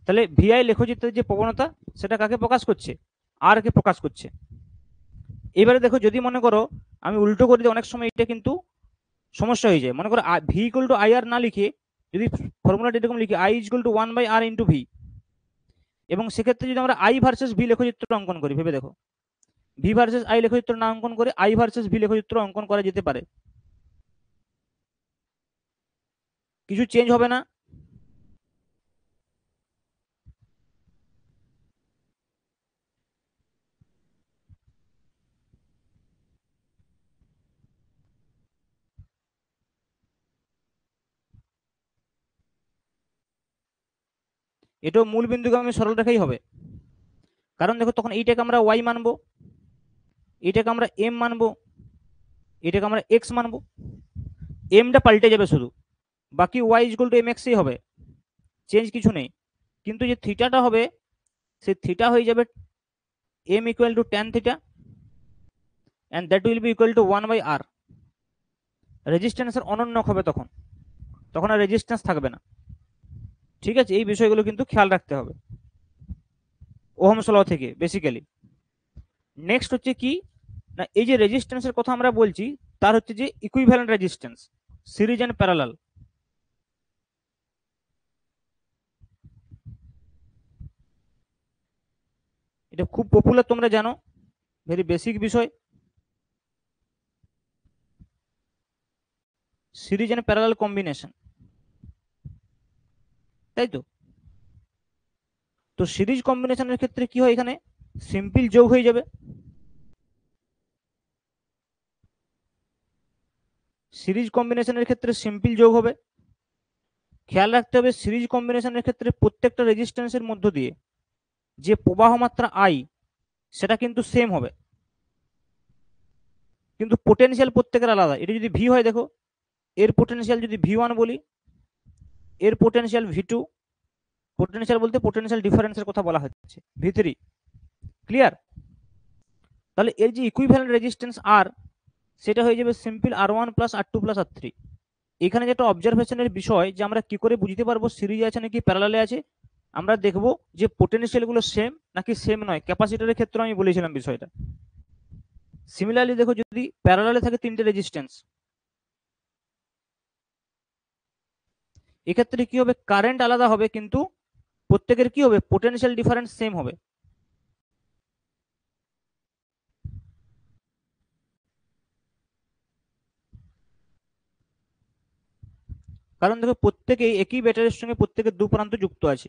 তাহলে ভিআই লেখচিত্রের যে প্রবণতা, সেটা কাকে প্রকাশ করছে, আর কে প্রকাশ করছে। এবারে দেখো, যদি মনে করো আমি উল্টো করে দিই, অনেক সময় এটা কিন্তু সমস্যা হয়ে যায়। মনে করো ভি ইকুয়াল টু আই আর না লিখে যদি ফর্মুলাটা এরকম লিখি I equal to 1/r into V, এবং সেক্ষেত্রে যদি আমরা আই ভার্সেস ভি লেখচিত্র অঙ্কন করি, ভেবে দেখো, ভি ভার্সেস আই লেখচিত্র না অঙ্কন করে আই ভার্সেস ভি লেখচিত্র অঙ্কন করা যেতে পারে, কিছু চেঞ্জ হবে না? এটাও মূল বিন্দুগামী সরল রেখাই হবে, কারণ দেখো তখন এইটাকে আমরা ওয়াই মানবো, এটাকে আমরা এম মানবো, এটাকে আমরা এক্স মানবো, এমটা পাল্টে যাবে শুধু, বাকি ওয়াই ইকুয়াল টু এম এক্সই হবে, চেঞ্জ কিছু নেই। কিন্তু যে থিটাটা হবে সেই থিটা হয়ে যাবে M equal to tan theta, and that will be equal to 1/r। রেজিস্ট্যান্সের অনন্যক হবে তখন, তখন আর রেজিস্ট্যান্স থাকবে না। ঠিক আছে, এই বিষয়গুলো কিন্তু খেয়াল রাখতে হবে ওহমস ল থেকে বেসিক্যালি। নেক্সট হচ্ছে কি না, এই যে রেজিস্ট্যান্সের কথা আমরা বলছি তার হচ্ছে যে equivalent resistance, series and parallel. এটা খুব পপুলার, তোমরা জানো, ভেরি বেসিক বিষয়, সিরিজ এন্ড প্যারালাল কম্বিনেশন, তাই তো? তো সিরিজ কম্বিনেশনের ক্ষেত্রে কি হয়, এখানে সিম্পল যোগ হয়ে যাবে, সিরিজ কম্বিনেশনের ক্ষেত্রে সিম্পল যোগ হবে। খেয়াল রাখতে হবে সিরিজ কম্বিনেশনের ক্ষেত্রে প্রত্যেকটা রেজিস্ট্যান্সের মধ্য দিয়ে যে প্রবাহ মাত্রা আই সেটা কিন্তু সেম হবে, কিন্তু পোটেনশিয়াল প্রত্যেকের আলাদা। এটা যদি ভি হয়, দেখো এর পোটেনশিয়াল যদি ভি1 বলি, এর পোটেনশিয়াল ভি2, পোটেনশিয়াল বলতে পোটেনশিয়াল ডিফারেন্সের কথা বলা হচ্ছে, ভি3। ক্লিয়ার? তাহলে এর যে ইকুইভ্যালেন্ট রেজিস্ট্যান্স আর, সেটা হয়ে যাবে সিম্পল আর1 প্লাস আর2 প্লাস আর3। এখানে যেটা অবজারভেশনের বিষয় যে আমরা কি করে বুঝতে পারবো সিরিজ আছে নাকি প্যারালালে আছে, আমরা দেখব যে পোটেনশিয়াল গুলো সেম নাকি সেম নয়। ক্যাপাসিটরের ক্ষেত্রে আমি বলেছিলাম বিষয়টা। সিমিলারলি দেখো যদি প্যারালালে থাকে তিনটে রেজিস্ট্যান্স, এক্ষেত্রে কি হবে, কারেন্ট আলাদা হবে কিন্তু প্রত্যেকের কি হবে, পোটেনশিয়াল ডিফারেন্স সেম হবে। কারণ দেখো প্রত্যেকেই একই ব্যাটারির সঙ্গে প্রত্যেকের দু প্রান্ত যুক্ত আছে,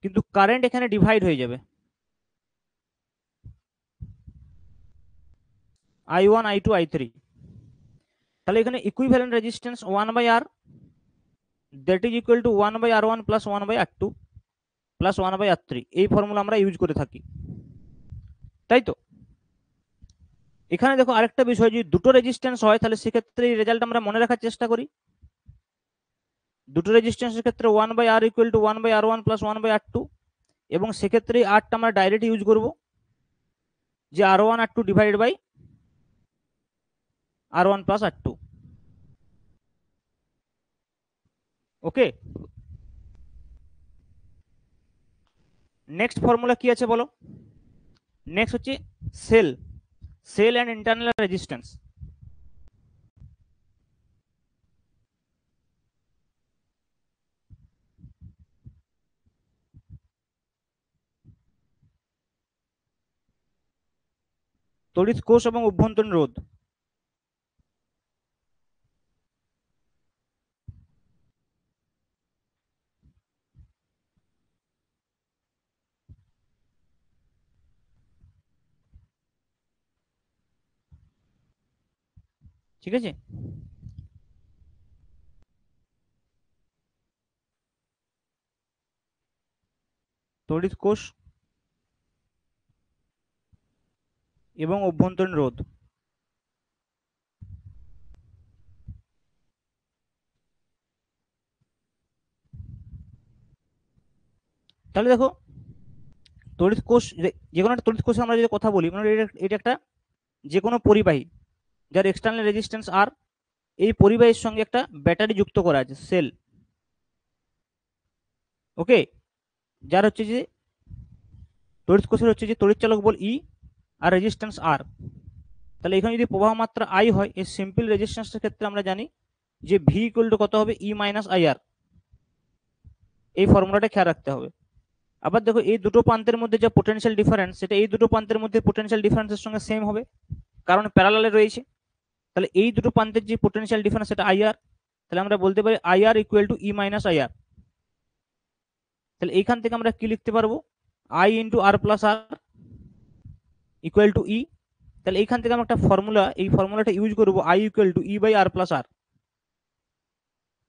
কিন্তু কারেন্ট এখানে ডিভাইড হয়ে যাবে, I1 I2 I3। তাহলে এখানে equivalent resistance 1/r, that is equal two 1/r1 plus 1/r2 plus 1/r3। এই ফর্মুলা আমরা ইউজ করে থাকি, তাই তো? এখানে দেখো আরেকটা বিষয়, যদি দুটো রেজিস্ট্যান্স হয় তাহলে সেক্ষেত্রে এই রেজাল্ট আমরা মনে রাখার চেষ্টা করি। দুটো রেজিস্ট্যান্সের ক্ষেত্রে 1/r equal to 1/r1 plus 1/r2, এবং সেক্ষেত্রে আরটা আমরা ডাইরেক্ট ইউজ করব, যে R one R two divide by R one plus R two. Okay, next formula কি আছে বলো? নেক্সট হচ্ছে cell, cell and internal resistance. তড়িৎ কোষ এবং অভ্যন্তরীণ রোধ। ঠিক আছে, তড়িৎ কোষ এবং অভ্যন্তরীণ রোধ। তাহলে দেখো তড়িৎ কোষ, যে কোনো একটা তড়িৎ কোষে আমরা যদি কথা বলি, মানে এটা একটা যে কোনো পরিবাহী যার এক্সটার্নাল রেজিস্ট্যান্স আর, এই পরিবাহীর সঙ্গে একটা ব্যাটারি যুক্ত করা আছে, সেল। ওকে, যার হচ্ছে যে তড়িৎ কোষের হচ্ছে যে তড়িৎচালক বল ই আর রেজিস্ট্যান্স আর। তাহলে এখানে যদি প্রবাহ মাত্রা আই হয়, এই সিম্পল রেজিস্ট্যান্সের ক্ষেত্রে আমরা জানি যে ভি ইকুয়াল টু কত হবে, ই মাইনাস আই আর। এই ফর্মুলাটা খেয়াল রাখতে হবে। আবার দেখো এই দুটো প্রান্তের মধ্যে যে পোটেনশিয়াল ডিফারেন্স, সেটা এই দুটো প্রান্তের মধ্যে পোটেনশিয়াল ডিফারেন্সের সঙ্গে সেম হবে, কারণ প্যারালালে রয়েছে। তাহলে এই দুটো প্রান্তের যে পোটেনশিয়াল ডিফারেন্স সেটা আই আর, তাহলে আমরা বলতে পারি I R equal to E minus I R. তাহলে এইখান থেকে আমরা কি লিখতে পারবো, I into R plus R equal to E. তাহলে এইখান থেকে আমরা একটা ফর্মুলা, এই ফর্মুলাটা ইউজ করবো, I equal to E by R plus R.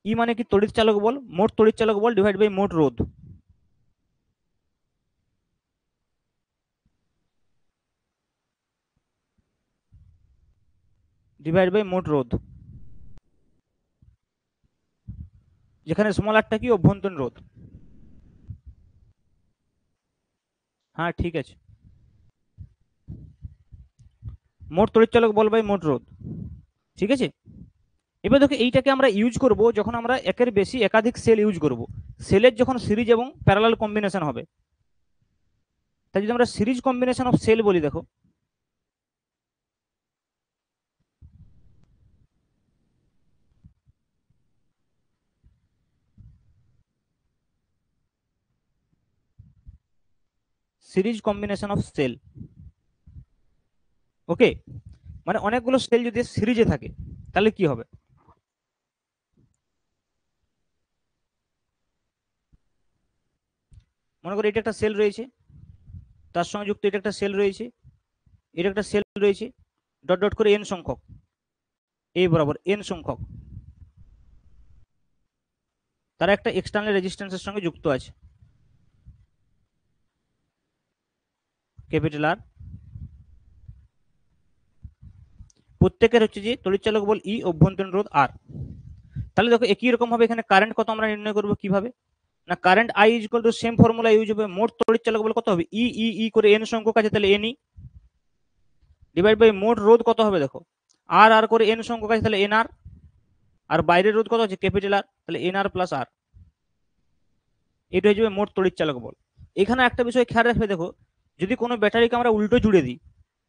E মানে কি, তড়িৎ চালক বল, মোট তড়িৎ চালক বল ডিভাইড বাই মোট রোধ। ডিভাইড বাই মোট রোধ, যেখানে স্মল আরটা কি, অভ্যন্তরীণ রোধ। হ্যাঁ ঠিক আছে, মোট তড়িৎ চালক বল বাই মোট রোধ, ঠিক আছে। এবার দেখো এইটাকে আমরা ইউজ করব যখন আমরা একের বেশি একাধিক সেল ইউজ করব, সেলের যখন সিরিজ এবং প্যারালাল কম্বিনেশন হবে। তাই যদি আমরা সিরিজ কম্বিনেশন অফ সেল বলি, দেখো সিরিজ কম্বিনেশন অফ সেল, ওকে, মানে অনেকগুলো সেল যদি সিরিজে থাকে তাহলে কি হবে। মনে করি এটা একটা সেল রয়েছে, তার সঙ্গে যুক্ত এটা একটা সেল রয়েছে, এটা একটা সেল রয়েছে, ডট ডট করে এন সংখ্যক, এই বরাবর এন সংখ্যক, তারা একটা এক্সটার্নাল রেজিস্ট্যান্সের সঙ্গে যুক্ত আছে, ক্যাপিটাল আর। প্রত্যেকের হচ্ছে যে তড়িৎচালক বল ই, অভ্যন্তরীণ রোধ আর। তাহলে দেখো একই রকম ভাবে এখানে কারেন্ট কত আমরা নির্ণয় করবো কিভাবে, না current I is equal to same formula use হবে, মোট তড়িৎচালক বল কত হবে, ই ই ই করে এন সংখ্যক আছে তাহলে এন ই, ডিভাইড বাই মোট রোধ কত হবে, দেখো আর আর করে এন সংখ্যক আছে তাহলে এন আর, আর বাইরের রোধ কত আছে, ক্যাপিটাল আর, তাহলে এন আর প্লাস আর। এটা হয়ে যাবে মোট তড়িৎচালক বল। এখানে একটা বিষয় খেয়াল রাখবে, দেখো যদি কোনো ব্যাটারিকে আমরা উল্টো জুড়ে দিই,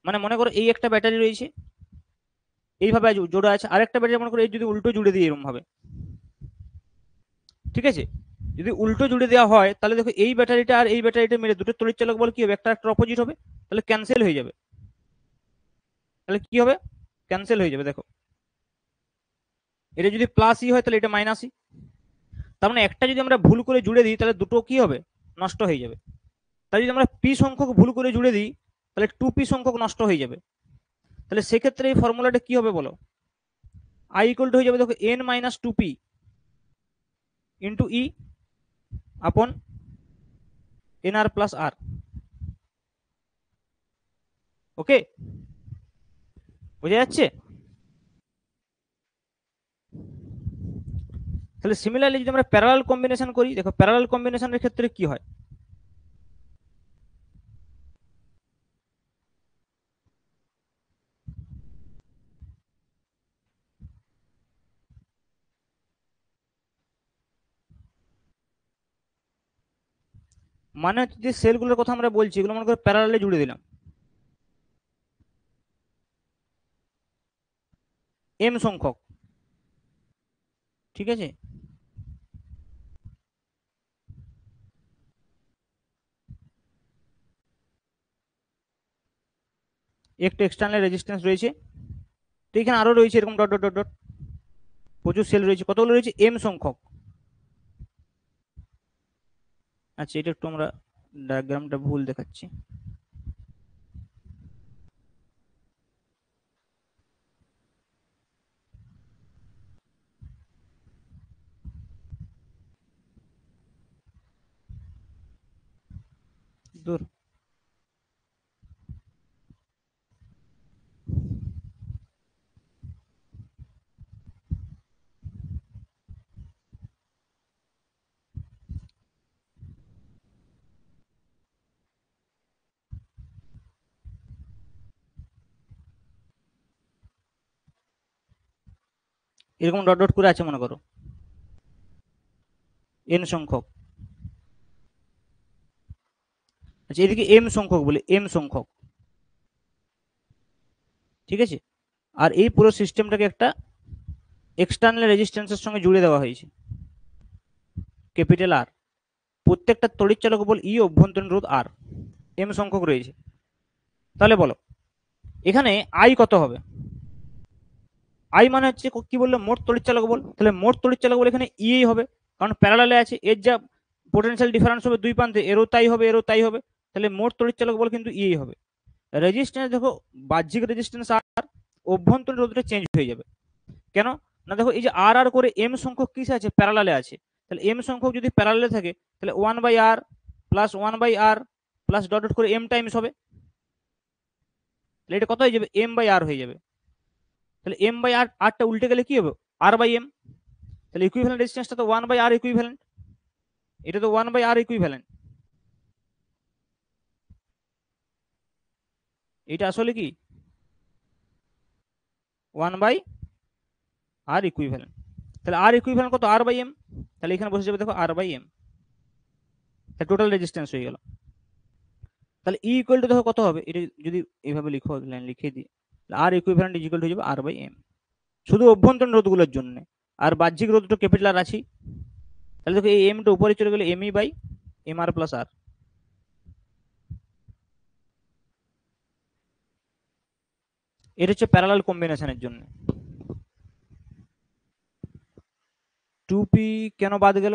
মানে মনে করো এই একটা ব্যাটারি রয়েছে, এইভাবে জোড়া আছে, আরেকটা ব্যাটারি মনে করো এই যদি উল্টো জুড়ে দিই এরকম ভাবে, ঠিক আছে, যদি উল্টো জুড়ে দেওয়া হয় তাহলে দেখো এই ব্যাটারিটা আর এই ব্যাটারিটা মিলে দুটো তড়িৎচালক বল কি হবে, একটা একটা অপোজিট হবে, তাহলে ক্যান্সেল হয়ে যাবে। তাহলে কি হবে, ক্যান্সেল হয়ে যাবে। দেখো এটা যদি প্লাস ই হয় তাহলে এটা মাইনাস ই, তার মানে একটা যদি আমরা ভুল করে জুড়ে দিই তাহলে দুটো কি হবে, নষ্ট হয়ে যাবে। তাই যদি আমরা পি সংখ্যক ভুল করে জুড়ে দিই তাহলে টু পি সংখ্যক নষ্ট হয়ে যাবে। তাহলে সেক্ষেত্রে এই ফর্মুলাটা কি হবে বলো, আই ইকুয়াল টু হয়ে যাবে দেখো N minus two P into E upon N আর প্লাস আর। ওকে, বোঝা যাচ্ছে। তাহলে সিমিলারলি যদি আমরা প্যারালাল কম্বিনেশন করি, দেখো প্যারালাল কম্বিনেশনের ক্ষেত্রে কি হয়, মানে হচ্ছে যে সেলগুলোর কথা আমরা বলছি এগুলো মনে করে প্যারালালে জুড়ে দিলাম, এম সংখ্যক, ঠিক আছে। একটা এক্সটার্নাল রেজিস্ট্যান্স রয়েছে, তো এখানে আরো রয়েছে এরকম ডট ডট ডট ডট, প্রচুর সেল রয়েছে, কতগুলো রয়েছে, এম সংখ্যক। আচ্ছা এটা একটু আমরা ডায়াগ্রামটা ভুল দেখাচ্ছি, দূর। এরকম ডট ডট করে আছে মনে করো, এন সংখ্যক। আচ্ছা এদিকে এম সংখ্যক বলে, এম সংখ্যক, ঠিক আছে। আর এই পুরো সিস্টেমটাকে একটা এক্সটার্নাল রেজিস্ট্যান্সের সঙ্গে জুড়ে দেওয়া হয়েছে, ক্যাপিটাল আর। প্রত্যেকটা তড়িৎচালক বল ই, অভ্যন্তরীণ রোধ আর, এম সংখ্যক রয়েছে। তাহলে বলো এখানে আই কত হবে? আই মানে হচ্ছে কি বললো, মোট তড়িৎচালক বল। তাহলে মোট তড়িৎচালক বল এখানে ই হবে, কারণ প্যারালালে আছে, এর যা পোটেনশিয়াল ডিফারেন্স হবে দুই প্রান্তে, এরও তাই হবে, এরও তাই হবে। তাহলে মোট তড়িৎচালক বল কিন্তু ই হবে। রেজিস্ট্যান্স দেখো, বাহ্যিক রেজিস্ট্যান্স আর, অভ্যন্তরীণ রোধটা চেঞ্জ হয়ে যাবে। কেন না, দেখো এই যে আর আর করে এম সংখ্যক কিসে আছে, প্যারালালে আছে। তাহলে এম সংখ্যক যদি প্যারালালে থাকে, তাহলে 1/r plus 1/r plus dot dot করে এম টাইমস হবে। তাহলে এটা কত হয়ে যাবে, m/r হয়ে যাবে। তাহলে m/r, আরটা উল্টে গেলে কি হবে, r/m। তাহলে ইকুইভ্যালেন্ট রেজিস্ট্যান্সটা তো 1/r ইকুইভ্যালেন্ট, এটা তো 1/r ইকুইভ্যালেন্ট। এটা আসলে কি 1/r ইকুইভ্যালেন্ট। তাহলে r ইকুইভ্যালেন্ট কত, r/m। তাহলে এখানে বসে যাবে দেখো r/m, তাহলে টোটাল রেজিস্ট্যান্স হয়ে গেল। তাহলে ই ইকুয়াল টু দেখো কত হবে, এটা যদি এইভাবে লিখো, লাইন লিখে দিই, আর ইকুইভ্যালেন্ট ইজ ইকুয়াল টু হয়ে যাবে r/m, শুধু অভ্যন্তরীণ রোধগুলোর জন্য। আর বাহ্যিক রোধটা ক্যাপিটাল আর আছেই। তাহলে দেখো এই এমটা উপরে চলে গেলে ME by M R plus R. এটা হচ্ছে প্যারালাল কম্বিনেশনের জন্য। 2p কেন বাদ গেল?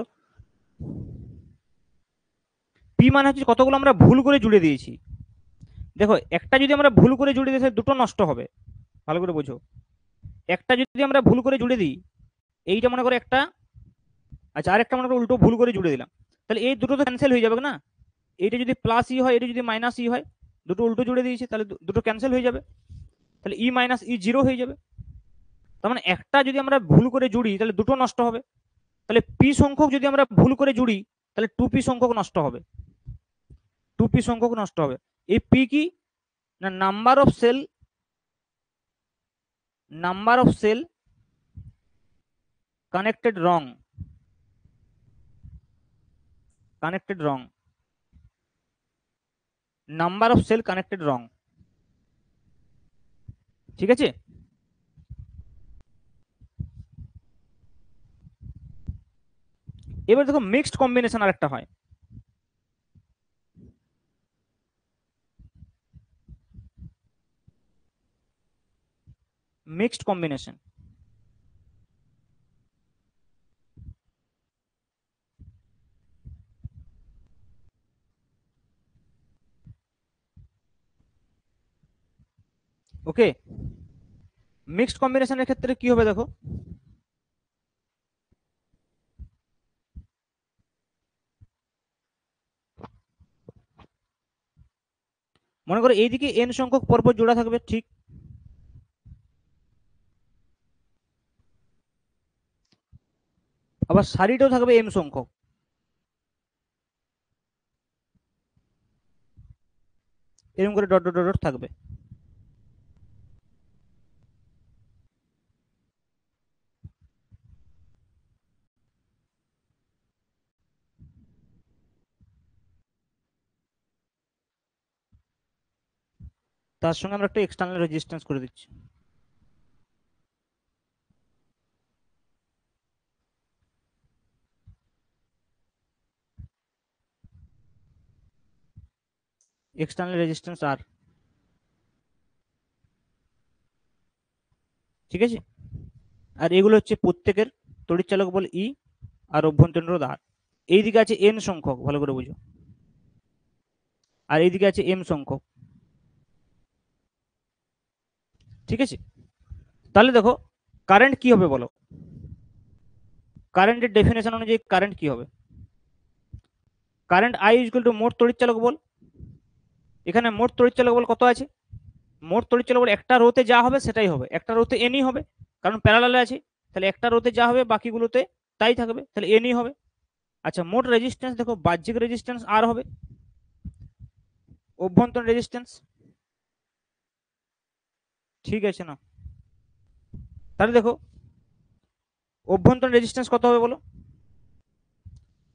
পি মানে হচ্ছে কতগুলো আমরা ভুল করে জুড়ে দিয়েছি। দেখো একটা যদি আমরা ভুল করে জুড়ে দিই, দুটো নষ্ট হবে, ভালো করে বোঝো। একটা যদি আমরা ভুল করে জুড়ে দিই, এইটা মনে করো একটা, আচ্ছা আরেকটা মনে করো উল্টো ভুল করে জুড়ে দিলাম, তাহলে এই দুটো তো ক্যান্সেল হয়ে যাবে না। এইটা যদি প্লাস ই হয়, এটা যদি মাইনাস ই হয়, দুটো উল্টো জুড়ে দিয়েছি, তাহলে দুটো ক্যান্সেল হয়ে যাবে, তাহলে ই মাইনাস ই জিরো হয়ে যাবে। তার মানে একটা যদি আমরা ভুল করে জুড়ি, তাহলে দুটো নষ্ট হবে। তাহলে পি সংখ্যক যদি আমরা ভুল করে জুড়ি, তাহলে 2p সংখ্যক নষ্ট হবে, 2p সংখ্যক নষ্ট হবে। এই পি কি না, number of cell connected wrong, number of cell connected wrong. ঠিক আছে। এবার দেখো মিক্সড কম্বিনেশন আর একটা হয়। মিক্সড কম্বিনেশন, ওকে। মিক্সড কম্বিনেশনের ক্ষেত্রে কি হবে দেখো, মনে করো এইদিকে এন সংখ্যক পরপর জোড়া থাকবে, ঠিক। আবার সারিটাও থাকবে এম সংখ্যক, এরকম করে ডট ডট ডট থাকবে। তার সঙ্গে আমরা একটা এক্সটার্নাল রেজিস্ট্যান্স করে দিচ্ছি। এক্সটার্নাল রেজিস্ট্যান্স আর, ঠিক আছে। আর এগুলো হচ্ছে প্রত্যেকের তড়িৎচালক বল ই, আর অভ্যন্তরীণ রোধ আর। এইদিকে আছে এন সংখ্যক, ভালো করে বুঝো, আর এইদিকে আছে এম সংখ্যক। ঠিক আছে। তাহলে দেখো কারেন্ট কি হবে বলো, কারেন্টের ডেফিনেশন অনুযায়ী কারেন্ট কি হবে, কারেন্ট আই ইকুয়াল টু মোট তড়িৎচালক বল। এখানে মোট তড়িৎচালক বল কত আছে, মোট তড়িৎচালক বল একটা রোতে যা হবে সেটাই হবে, একটা রোতে এনই হবে, কারণ প্যারালালে আছে। তাহলে একটা রোতে যা হবে বাকিগুলোতে তাই থাকবে, তাহলে এনই হবে। আচ্ছা মোট রেজিস্ট্যান্স দেখো, বাহ্যিক রেজিস্ট্যান্স আর হবে, অভ্যন্তরীণ রেজিস্ট্যান্স, ঠিক আছে না। তাহলে দেখো অভ্যন্তরীণ রেজিস্ট্যান্স কত হবে বলো,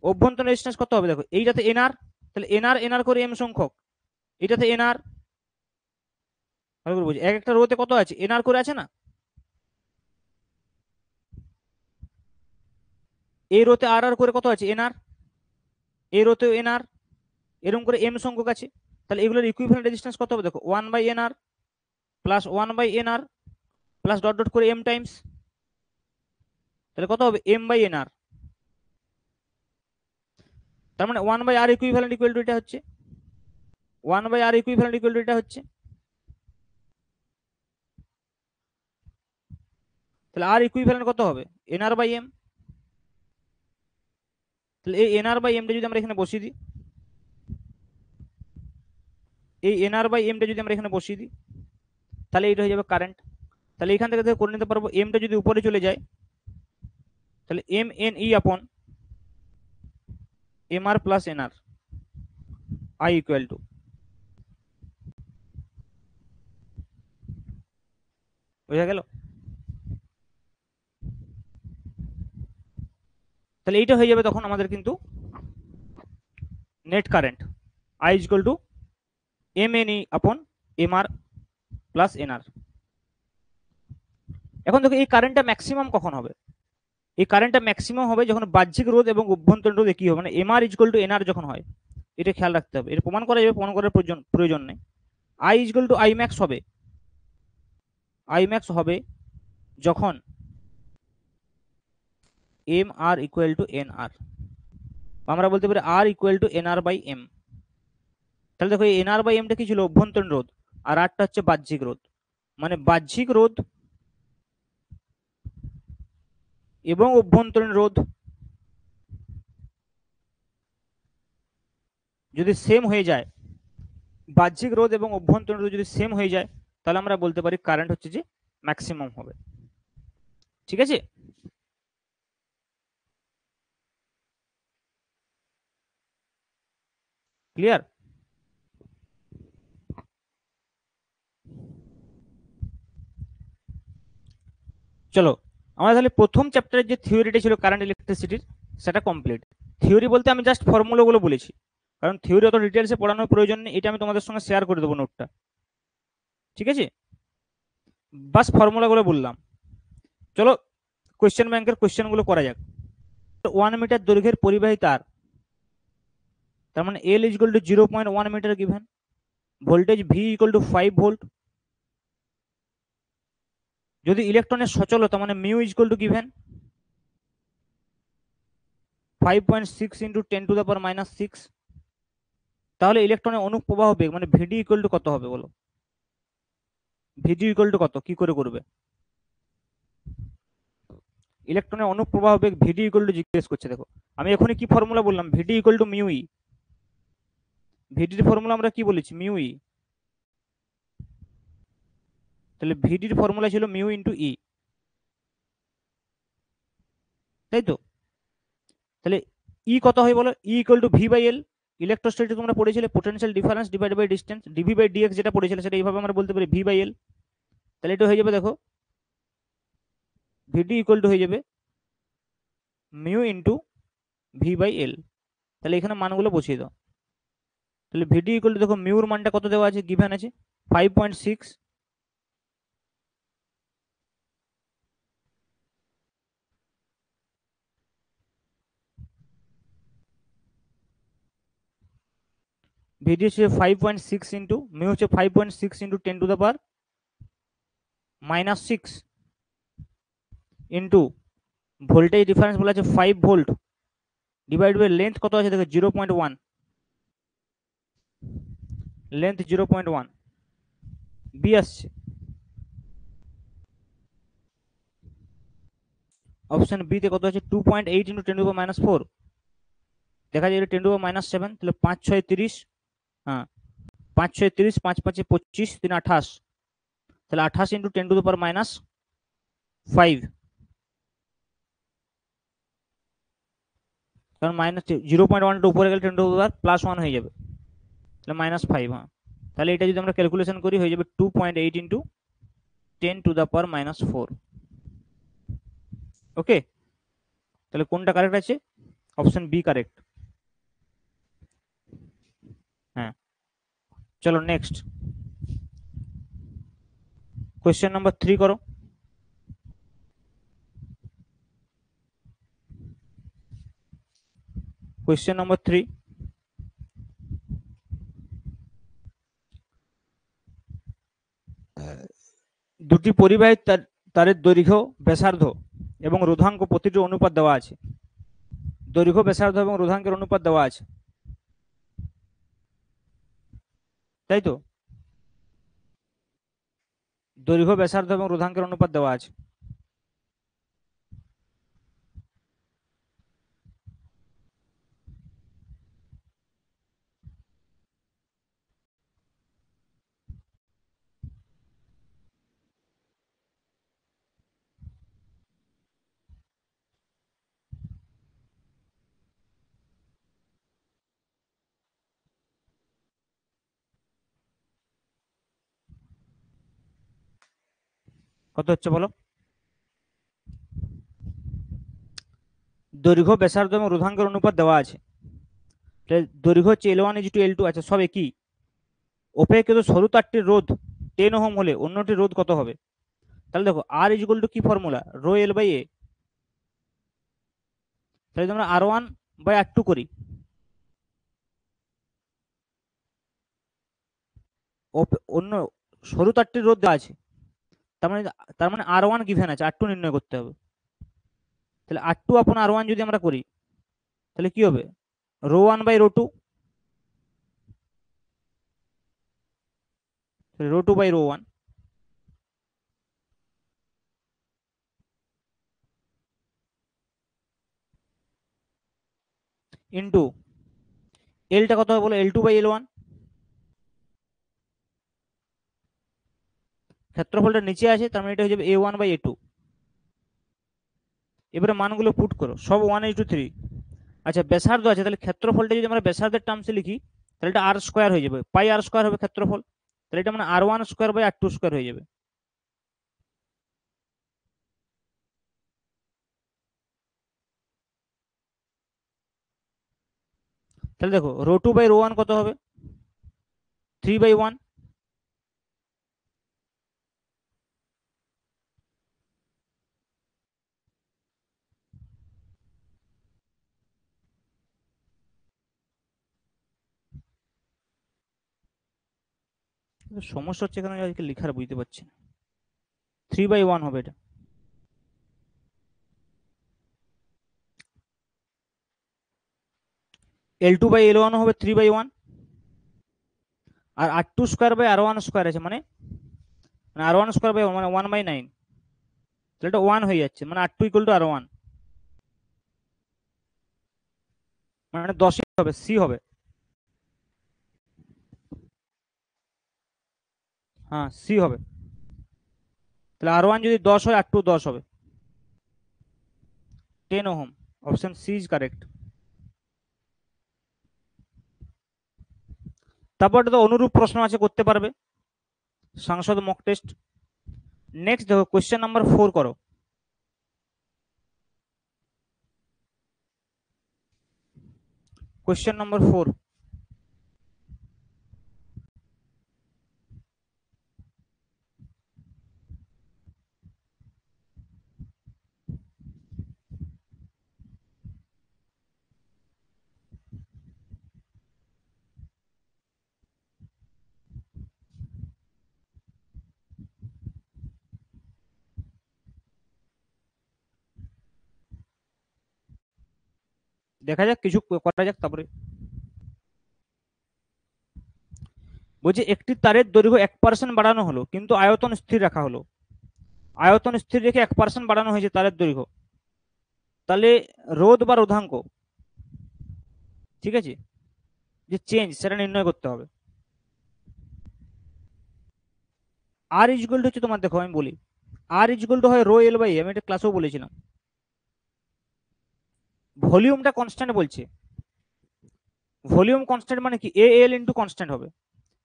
অভ্যন্তরীণ রেজিস্ট্যান্স কত হবে দেখো, এইটাতে এনআর, তাহলে এনআর এনআর করে এম সংখ্যক, এটাতে এনআর, ভালো করে বুঝি, এক একটা রোতে কত আছে, এনআর করে আছে না, এই রোতে আর আর করে কত আছে এনআর, এই রোতেও এনআর, এরকম করে এম সংখ্যক আছে। তাহলে এগুলোর ইকুইভ্যালেন্ট রেজিস্ট্যান্স কত হবে, দেখো 1/nr plus 1/nr plus dot dot করে এম টাইমস, তাহলে কত হবে m/nr। তার মানে 1/r ইকুইভ্যালেন্ট ইকুয়াল টু এটা হচ্ছে, 1/r ইকুইভ্যালেন্ট ইকুয়াল টু এটা হচ্ছে। তাহলে আর ইকুইভ্যালেন্ট কত হবে, nr/m। তাহলে এই nr/mটা যদি আমরা এখানে বসিয়ে দিই, এই nr/mটা যদি আমরা এখানে বসিয়ে দিই, তাহলে এটা হয়ে যাবে কারেন্ট। তাহলে এখান থেকে করে নিতে পারবো এমটা যদি উপরে চলে যায়, তাহলে M N E upon M R plus N R I equal to, বোঝা গেল। তাহলে এইটা হয়ে যাবে তখন আমাদের কিন্তু net current I equal to M N E upon M R plus N R. এখন দেখো এই কারেন্টটা ম্যাক্সিমাম কখন হবে, এই কারেন্টটা ম্যাক্সিমাম হবে যখন বাহ্যিক রোধ এবং অভ্যন্তরীণ রোধ একই হবে, মানে M R equal to N R যখন হয়। এটা খেয়াল রাখতে হবে, এটা প্রমাণ করা যাবে, প্রমাণ করার প্রয়োজন নেই। I equal to I max হবে, আই ম্যাক্স হবে যখন M R equal to N R, আমরা বলতে পারি R equal to N R by M. তাহলে দেখো এই এন আর বাই এমটা কি ছিল, অভ্যন্তরীণ রোধ, আর আরটা হচ্ছে বাহ্যিক রোধ। মানে বাহ্যিক রোধ এবং অভ্যন্তরীণ রোধ যদি সেম হয়ে যায়, বাহ্যিক রোধ এবং অভ্যন্তরীণ রোধ যদি সেম হয়ে যায়, তাহলে আমরা বলতে পারি কারেন্ট হচ্ছে যে ম্যাক্সিমাম হবে। ঠিক আছে, ক্লিয়ার। চলো আমরা তাহলে প্রথম চ্যাপ্টারের যে থিওরিটা ছিল কারেন্ট ইলেকট্রিসিটির, সেটা কমপ্লিট। থিওরি বলতে আমি জাস্ট ফর্মুলাগুলো বলেছি, কারণ থিওরি অত ডিটেলসে পড়ানোর প্রয়োজন নেই, এটা আমি তোমাদের সঙ্গে শেয়ার করে দেবো নোটটা। ঠিক আছে, বাস ফর্মুলাগুলো বললাম। চলো কোয়েশ্চেন ব্যাংকের কোয়েশ্চেনগুলো করা যাক। 1 মিটার দৈর্ঘ্যের পরিবাহী তার, তার মানে L equal to 0.1 metre given, voltage V equal to 5 volt. যদি ইলেকট্রনের সচলতা মানে mu equal to given 5.6 into 10⁻⁻6, তাহলে ইলেকট্রনের অনুপ্রবাহ বেগ মানে ভিডি ইকুয়াল টু কত হবে বলো, ভিডি ইকুয়াল টু কত, কি করে করবে, ইলেকট্রনের অনুপ্রবাহ বেগ ভিডি ইকুয়াল টু জিজ্ঞেস করছে। দেখো আমি এখনই কি ফর্মুলা বললাম, VD equal to mu E, ভিডির ফর্মুলা আমরা কি বলেছি, মিউ ই। তাহলে ভিডির ফর্মুলা ছিল মিউ ইন্টু ই, তাই তো। তাহলে ই কত হয় বলো, E equal to V by L, electrostatic তোমরা পড়েছিলে potential difference divide by distance, DV by DX যেটা পড়েছিলে সেটা এইভাবে আমরা বলতে পারি ভি বাই এল। তাহলে এটা হয়ে যাবে দেখো ভিডি ইকুয়াল টু হয়ে যাবে mu into V by L. তাহলে এখানে মানগুলো বসিয়ে দাও। তাহলে ভিডি ইকুয়াল টু দেখো মিউর মানটা কত দেওয়া আছে, গিভেন আছে 5.6, ভিডি হচ্ছে 5.6 ইন্টু মিউ হচ্ছে 5.6 ইন্টু 10⁻⁻6 ইন্টু ভোল্টেজ ডিফারেন্স বলা আছে 5 ভোল্ট ডিভাইড বাই লেন্থ কত আছে দেখো 0.1, লেন্থ 0.1, বি আসছে। অপশন বি তে কত আছে 2.8 ইন্টু 10⁻⁻4, দেখা যায় এটা 10⁻⁻7, তাহলে 5×6 = 30, হ্যাঁ 5×6 = 30, 5×5 = 25, 3 28, তাহলে 28 ইন্টু 10⁻⁻5, কারণ মাইনাস 0.1টা উপরে গেলে 10⁻+1 হয়ে যাবে, তাহলে -5। হ্যাঁ তাহলে এটা যদি আমরা ক্যালকুলেশন করি হয়ে যাবে 2.8 ইন্টু 10⁻⁻4। ওকে, তাহলে কোনটা কারেক্ট আছে, অপশন বি কারেক্ট। হ্যাঁ চলো নেক্সট। কোয়েশ্চেন নাম্বার 3 করো। কোয়েশ্চেন নাম্বার 3, দুটি পরিবাহী তারের দৈর্ঘ্য, ব্যাসার্ধ এবং রোধাঙ্ক প্রতিটি অনুপাত দেওয়া আছে। দৈর্ঘ্য, ব্যাসার্ধ এবং রোধাঙ্কের অনুপাত দেওয়া আছে, তাই তো? দৈর্ঘ্য, ব্যাসার্ধ এবং রোধাঙ্কের অনুপাত দেওয়া আছে। কত হচ্ছে বলো? দৈর্ঘ্য, ব্যাসার্ধ এবং রোধাঙ্কের অনুপাত দেওয়া আছে। দৈর্ঘ্য হচ্ছে L1 = L2, আচ্ছা সব একই। অপেক্ষিত সরু তারটির রোধ 10 ওহম হলে অন্যটির রোধ কত হবে? তাহলে দেখো R = কি ফর্মুলা, রো L/A। তাহলে আমরা R1/R2 করি। অন্য সরু তারটির রোধ দেওয়া আছে, তার মানে R1 গিভেন আছে, R2 নির্ণয় করতে হবে। তাহলে R2/R1 যদি আমরা করি তাহলে কি হবে, ρ1/ρ2, ρ2/ρ1 ইন্টু এলটা কত হবে বলো, L2/L1। ক্ষেত্রফলটা নিচে আছে, তার মানে এটা হয়ে যাবে A1/A2। এবারে মানগুলো পুট করো, সব 1:3। আচ্ছা ব্যাসার্ধ আছে, তাহলে ক্ষেত্রফলটা যদি আমরা ব্যাসার্ধের টার্মসে লিখি তাহলে এটা R² হয়ে যাবে, πr² হবে ক্ষেত্রফল। তাহলে এটা মানে R1² হয়ে যাবে। তাহলে দেখো ρ2/ρ1 কত হবে, 3/1। সমস্যা হচ্ছে এখানে আজকে লেখার বুঝতে পারছি না, 3/1 হবে এটা। L2/L1 হবে 3/1, আর R2²/R1² আছে, মানে R1²/1 মানে 1/9। তাহলে এটা 1 হয়ে যাচ্ছে, মানে R2 = R1, মানে 10 হবে, সি হবে। হ্যাঁ সি হবে। তাহলে R1 যদি 10 হয়, R2 10 হবে, 10 ohm. Option C is correct. তারপর তো অনুরূপ প্রশ্ন আছে, করতে পারবে, সংসদ মক টেস্ট। নেক্সট দেখো কোয়েশ্চেন নাম্বার 4 করো। কোয়েশ্চেন নাম্বার 4, দেখা যাক কিছু করা যাক। তারপরে বলছে একটি তারের দৈর্ঘ্য 1% বাড়ানো হলো কিন্তু আয়তন স্থির রাখা হলো। আয়তন স্থির রেখে 1% বাড়ানো হয়েছে তারের দৈর্ঘ্য, তাহলে রোধ বা রোধাঙ্ক, ঠিক আছে, যে চেঞ্জ সেটা নির্ণয় করতে হবে। R = হচ্ছে তোমার, দেখো আমি বলি, R = হয় রো L/A। আমি এটা ক্লাসেও বলেছিলাম। ভলিউমটা কনস্ট্যান্ট বলছে, ভলিউম কনস্ট্যান্ট মানে কি, AL ইন্টু কনস্ট্যান্ট হবে।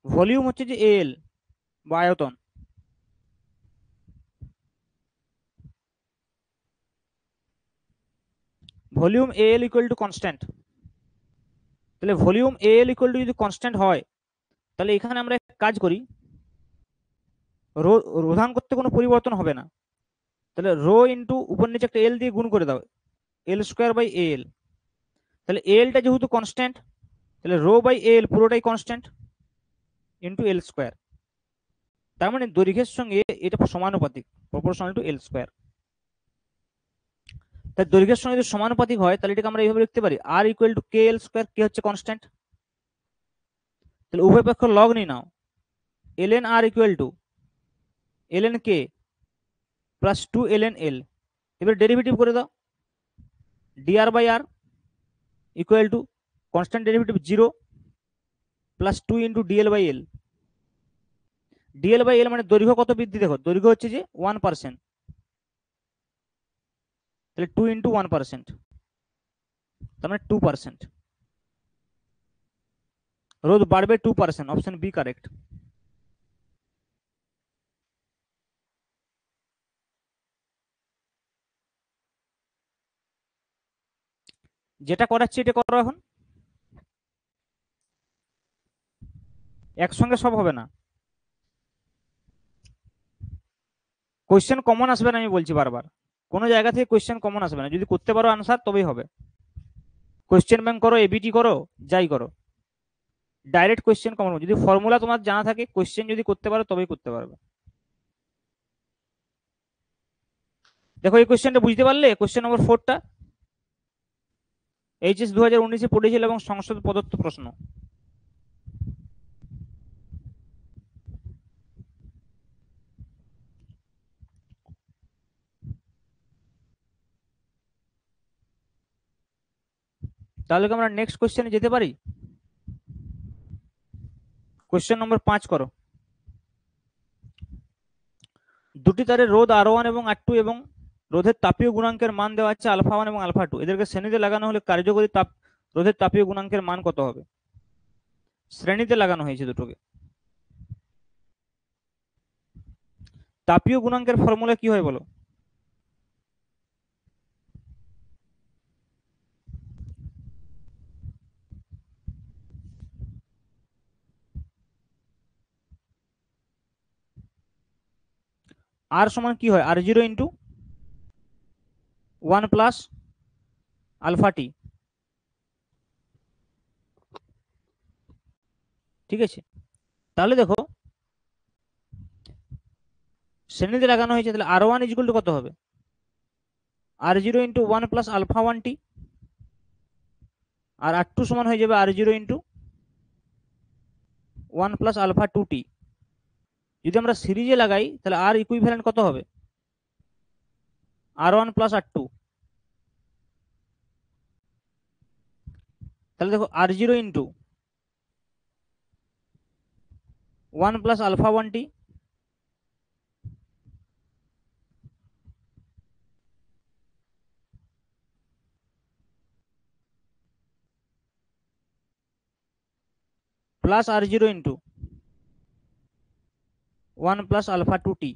ভলিউম হচ্ছে যে AL বা আয়তন, ভলিউম AL = কনস্ট্যান্ট। তাহলে ভলিউম AL = যদি কনস্ট্যান্ট হয় তাহলে এখানে আমরা এক কাজ করি, রো রোধান করতে কোনো পরিবর্তন হবে না, তাহলে রো ইন্টু উপর নিচে একটা এল দিয়ে গুণ করে দাও, এল স্কোয়ার বাই এল। তাহলে এলটা যেহেতু কনস্ট্যান্ট, তাহলে রো বাই এল পুরোটাই কনস্ট্যান্ট ইন্টু এল স্কোয়ার। তার মানে দৈর্ঘ্যের সঙ্গে এটা সমানুপাতিক, প্রপোর্শনাল টু এল স্কোয়ার। তাই দৈর্ঘ্যের সঙ্গে যদি সমানুপাতিক হয় তাহলে এটাকে আমরা এইভাবে লিখতে পারি, R equal to K L square, K হচ্ছে কনস্ট্যান্ট। তাহলে উভয় পক্ষ লগ নিয়ে নাও, LN R equal to LN K plus 2 LN L. এবার ডেরিভেটিভ করে দাও, DR by R equal to constant derivative 0 plus 2 into DL by L. DL by L মানে দৈর্ঘ্য কত বৃদ্ধি, দেখো দৈর্ঘ্য হচ্ছে যে 1%, তাহলে 2 ইন্টু 1%, তার মানে 2%। রোধ বাড়বে 2%, অপশন বি কারেক্ট। যেটা করাচ্ছি এটা করো এখন, একসঙ্গে সব হবে না, কোয়েশ্চেন কমন আসবে না, আমি বলছি বারবার কোনো জায়গা থেকে কোয়েশ্চেন কমন আসবে না, যদি করতে পারো আনসার তবেই হবে। কোয়েশ্চেন ব্যাংক করো, এবিটি করো, যাই করো, ডাইরেক্ট কোয়েশ্চেন কমন, যদি ফর্মুলা তোমার জানা থাকে, কোয়েশ্চেন যদি করতে পারো তবেই করতে পারবে। দেখো এই কোয়েশ্চেনটা বুঝতে পারলে, কোয়েশ্চেন নম্বর 4টা এইচএস 2019-এ পড়েছিল এবং সংসদ প্রদত্ত প্রশ্ন। তাহলে কি আমরা নেক্সট কোয়েশ্চেনে যেতে পারি? কোয়েশ্চেন নম্বর 5 করো। দুটি তারের রোধ R1 এবং R2 এবং রোধের তাপীয় গুণাঙ্কের মান দেওয়া আছে আলফা 1 এবং আলফা 2, এদেরকে শ্রেণীতে লাগানো হলে কার্যকরী তাপ রোধের তাপীয় গুণাঙ্কের মান কত হবে? শ্রেণীতে লাগানো হয়েছে দুটোকে। তাপীয় গুণাঙ্কের ফর্মুলা কি হয় বলো? আর সমান কি হয়, R0 ইন্টু 1 প্লাস আলফা টি, ঠিক আছে। তাহলে দেখো শ্রেণীতে লাগানো হয়েছে, তাহলে R1 ইকুয়াল টু কত হবে, R0 ইন্টু 1 প্লাস আলফা 1 টি, আর R2 সমান হয়ে যাবে R0 ইন্টু 1 প্লাস আলফা 2 টি। যদি আমরা সিরিজে লাগাই তাহলে আর ইকুইভ্যালেন্ট কত হবে, R1 প্লাস R2। তাহলে দেখো R0 into 1 plus alpha 1 T plus R0 into 1 plus alpha 2 T.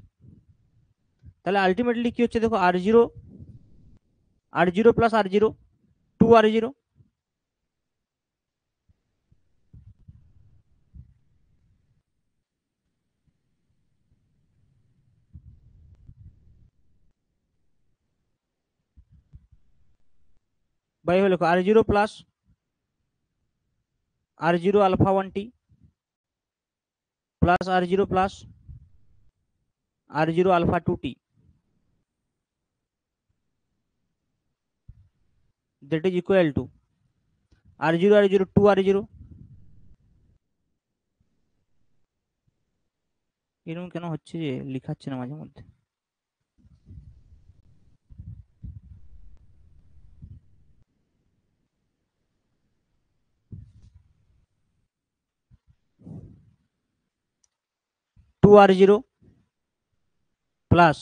তাহলে আলটিমেটলি কি হচ্ছে দেখো, R0 plus R0 2R0, by হলো R0 plus R0 alpha 1 T plus R0 plus R0 alpha 2 T, that is equal to R0 R0 2R0। এরকম কেন হচ্ছে যে লিখাচ্ছে না মাঝে মধ্যে? 2R0 plus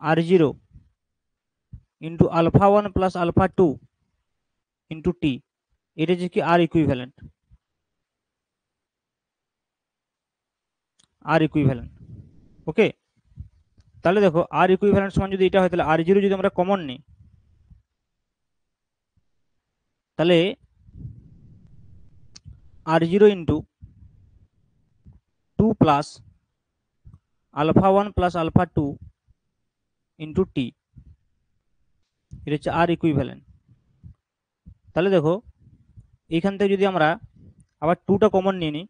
R0 into alpha 1 plus alpha 2 into T, এটা যে কি আর ইকুইভ্যালেন্ট, আর ইকুইভ্যালেন্ট। ওকে, তাহলে দেখো আর ইকুইভ্যালেন্ট সমান যদি এটা হয়, তাহলে R0 যদি আমরা কমন নিই, তাহলে R0 into 2 plus alpha 1 plus alpha 2 into T, এটা হচ্ছে আর ইকুইভ্যালেন্ট। তাহলে দেখো এইখান থেকে যদি আমরা আবার 2টা কমন নিয়ে নিই,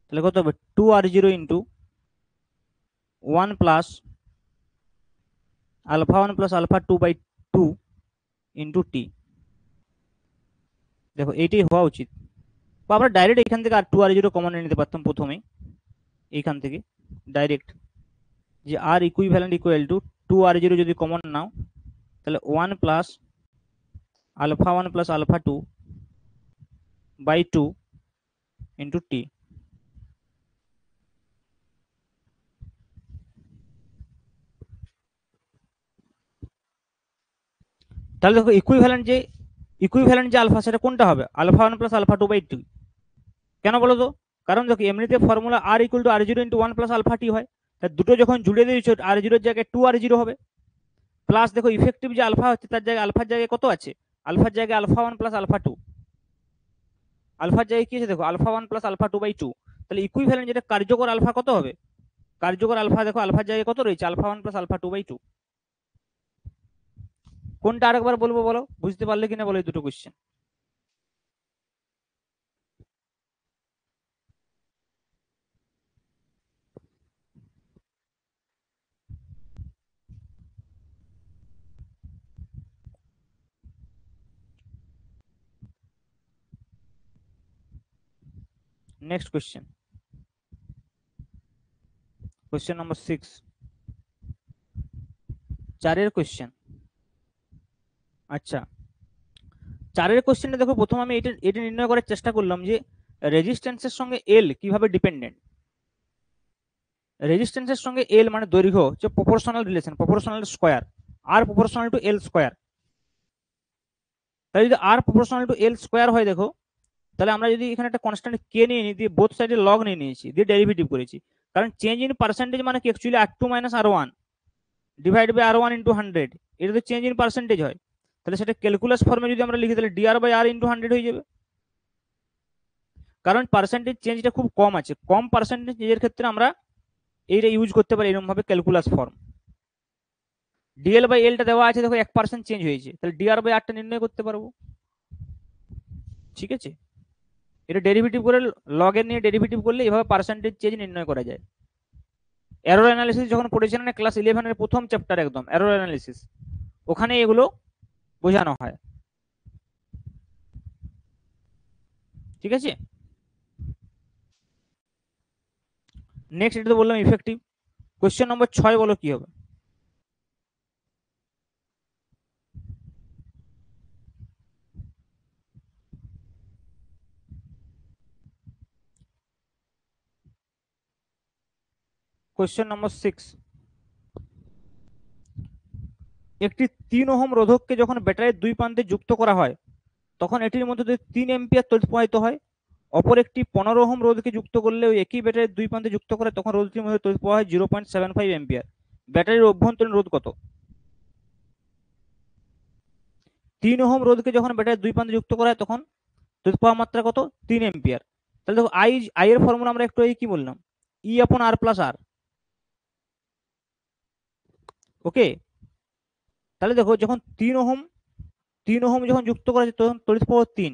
তাহলে কত হবে 2r0 into 1 plus alpha 1 plus alpha 2/2 into T. দেখো এইটাই হওয়া উচিত, বা আমরা ডাইরেক্ট এখান থেকে আর 2r0 কমন নিয়ে নিতে পারতাম প্রথমেই, এইখান থেকে ডাইরেক্ট যে আর ইকুইভ্যালেন্ট ইকুয়াল টু 2r0 যদি কমন নাও, তাহলে 1 plus alpha 1 plus alpha 2/2 into T. তাহলে দেখো ইকুইভ্যালেন্ট যে আলফা, সেটা কোনটা হবে? Alpha 1 plus alpha 2/2। কেন বলো তো? কারণ দেখো এমনিতে formula R equal to r0 into 1 plus alpha T হয়, তাই দুটো যখন জুড়ে দিয়েছো r0 এর জায়গায় 2r0 হবে, প্লাস দেখো ইফেক্টিভ যে আলফা হচ্ছে তার জায়গায় আলফার জায়গায় কত আছে? আলফার জায়গায় আলফা 1 প্লাস আলফা 2, আলফার জায়গায় কি আছে দেখো আলফা 1 প্লাস আলফা 2/2। তাহলে ইকুইভ্যালেন্ট যেটা কার্যকর আলফা কত হবে? কার্যকর আলফা দেখো আলফার জায়গায় কত রয়েছে? Alpha 1 plus alpha 2/2। কোনটা আরেকবার বলবো বলো, বুঝতে পারলে কিনা বলো এই দুটো question. Next question, question number 6, 4 question. আচ্ছা, 4 কোশ্চেনে দেখো প্রথম আমি এটা নির্ণয় করার চেষ্টা করলাম যে রেজিস্ট্যান্সের সঙ্গে এল কিভাবে ডিপেন্ডেন্ট। রেজিস্ট্যান্সের সঙ্গে এল মানে দৈর্ঘ্য হচ্ছে proportional relation, proportional square, R proportional to L square. তাই যদি R proportional to L square হয় দেখো, তাহলে আমরা যদি এখানে একটা কনস্ট্যান্ট কে নিয়ে নিই, দিয়ে বোথ সাইডে লগ নিয়ে নিয়েছি, দিয়ে ডেরিভেটিভ করেছি। কারণ চেঞ্জ ইন পার্সেন্টেজ মানে কি actually r2 minus r1 divide by r1 into 100, এটা তো চেঞ্জ ইন পার্সেন্টেজ হয়। তাহলে সেটা ক্যালকুলাস ফর্মে যদি আমরা লিখি তাহলে dr বাই r ইন্টু 100 হয়ে যাবে। কারণ পার্সেন্টেজ চেঞ্জটা খুব কম আছে, কম পার্সেন্টেজ চেঞ্জের ক্ষেত্রে আমরা এইটা ইউজ করতে পারি এরকম ভাবে ক্যালকুলাস ফর্ম। ডিএল বাই এলটা দেওয়া আছে দেখো 1% চেঞ্জ হয়েছে, তাহলে ডিআর বাই আরটা নির্ণয় করতে পারবো। ঠিক আছে, এটা ডেরিভেটিভ করে লগের নিয়ে ডেরিভেটিভ করলে এভাবে পার্সেন্টেজ চেঞ্জ নির্ণয় করা যায়। এরর অ্যানালিসিস যখন পড়েছিলেন না ক্লাস 11 প্রথম চ্যাপ্টার একদম এরর অ্যানালিসিস, ওখানে এগুলো বোঝানো হয়। ঠিক আছে, নেক্সট এটা তো বললাম ইফেক্টিভ। কোশ্চেন নম্বর 6 বলো কি হবে? কোশ্চেন নম্বর 6, একটি 3 ওহম রোধককে যখন ব্যাটারির দুই প্রান্তে যুক্ত করা হয় তখন এটির মধ্যে দিয়ে 3 এম্পিয়ার তড়িৎ প্রবাহিত হয়। অপর একটি 15 ওহম রোধকে যুক্ত করলে ওই একই ব্যাটারির দুই প্রান্তে যুক্ত করে তখন রোধটির মধ্যে তড়িৎ প্রবাহ হয় 0.75 এম্পিয়ার। ব্যাটারির অভ্যন্তরীণ রোধ কত? 3 ওহম রোধকে যখন ব্যাটারির দুই প্রান্তে যুক্ত করা হয় তখন তড়িৎ প্রবাহ মাত্রা কত? 3 এম্পিয়ার। তাহলে দেখো আই এর ফর্মুলা আমরা একটু কি বললাম, ই আপন আর প্লাস আর। ওকে, তাহলে দেখো যখন 3 ওহম যখন যুক্ত করা হচ্ছে তখন তড়িৎ প্রবাহ 3,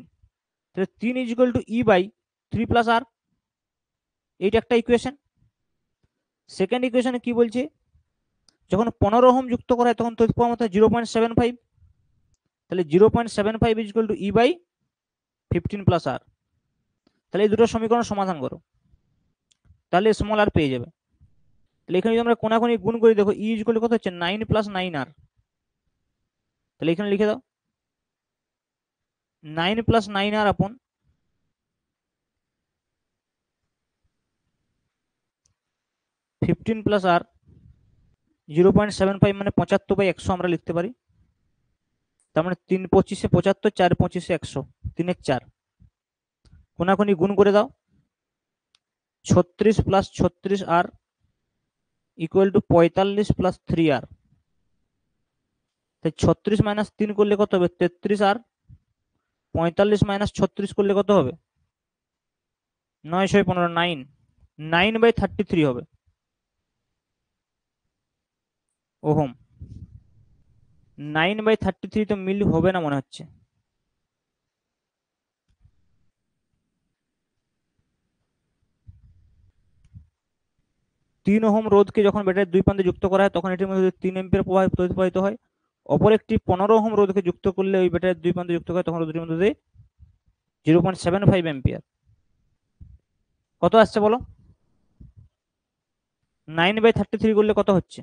তাহলে 3 is equal to E by 3 plus R. এইটা একটা ইকুয়েশন। সেকেন্ড ইকুয়েশনে কি বলছে, যখন 15 ওহম যুক্ত করা হয় তখন তড়িৎ প্রবাহ মাত্রা 0.75, তাহলে 0.75 is equal to E by 15 plus R. তাহলে এই দুটো সমীকরণ সমাধান করো, তাহলে স্মল আর পেয়ে যাবে। তাহলে এখানে যদি আমরা কোনাকুনি গুণ করি দেখো ই ইজ ইকুয়াল টু কত হচ্ছে 9 প্লাস 9 আর। তাহলে এখানে লিখে দাও 9 প্লাস 9 আর আপন 15 প্লাস আর 0.75 মানে 75/100 আমরা লিখতে পারি। তার মানে 3 25 75, 4 25 100, 3 4। কোনাকুনি গুণ করে দাও 36 plus 36 R equal to 45 plus 3 R. তাই 36 মাইনাস 3 করলে কত হবে? 33 আর 45 মাইনাস 36 করলে কত হবে? 9 6 15, 9 9/33 হবে। ওহম। 9/33 তো মিল হবে না মনে হচ্ছে। তিন ওহম রোধকে যখন ব্যাটারির দুই প্রান্তে যুক্ত করা হয় তখন এটির মধ্যে 3 অ্যাম্পিয়ার তড়িৎ প্রবাহিত হয়। অপর একটি 15 ওহম রোধকে যুক্ত করলে ওই ব্যাটারির দুই প্রান্তে যুক্ত করে তখন রোধটির মধ্যে দিয়ে 0.75 অ্যাম্পিয়ার। কত আসছে বলো? 9/33 করলে কত হচ্ছে?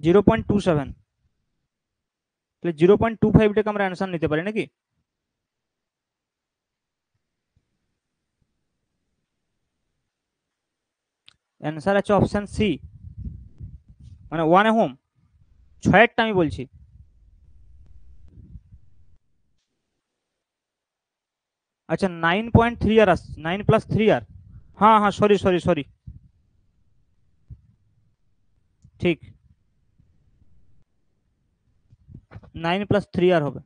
Zero point two seven. তাহলে 0.25টাকে আমরা অ্যান্সার নিতে পারি নাকি? অ্যান্সার আছে অপশন সি, মানে 1 ওহম। 6-এরটা আমি বলছি। আচ্ছা, 9.3 আর আসছে, 9+3 আর। হ্যাঁ হ্যাঁ, সরি সরি সরি, ঠিক। 9+3 আর হবে।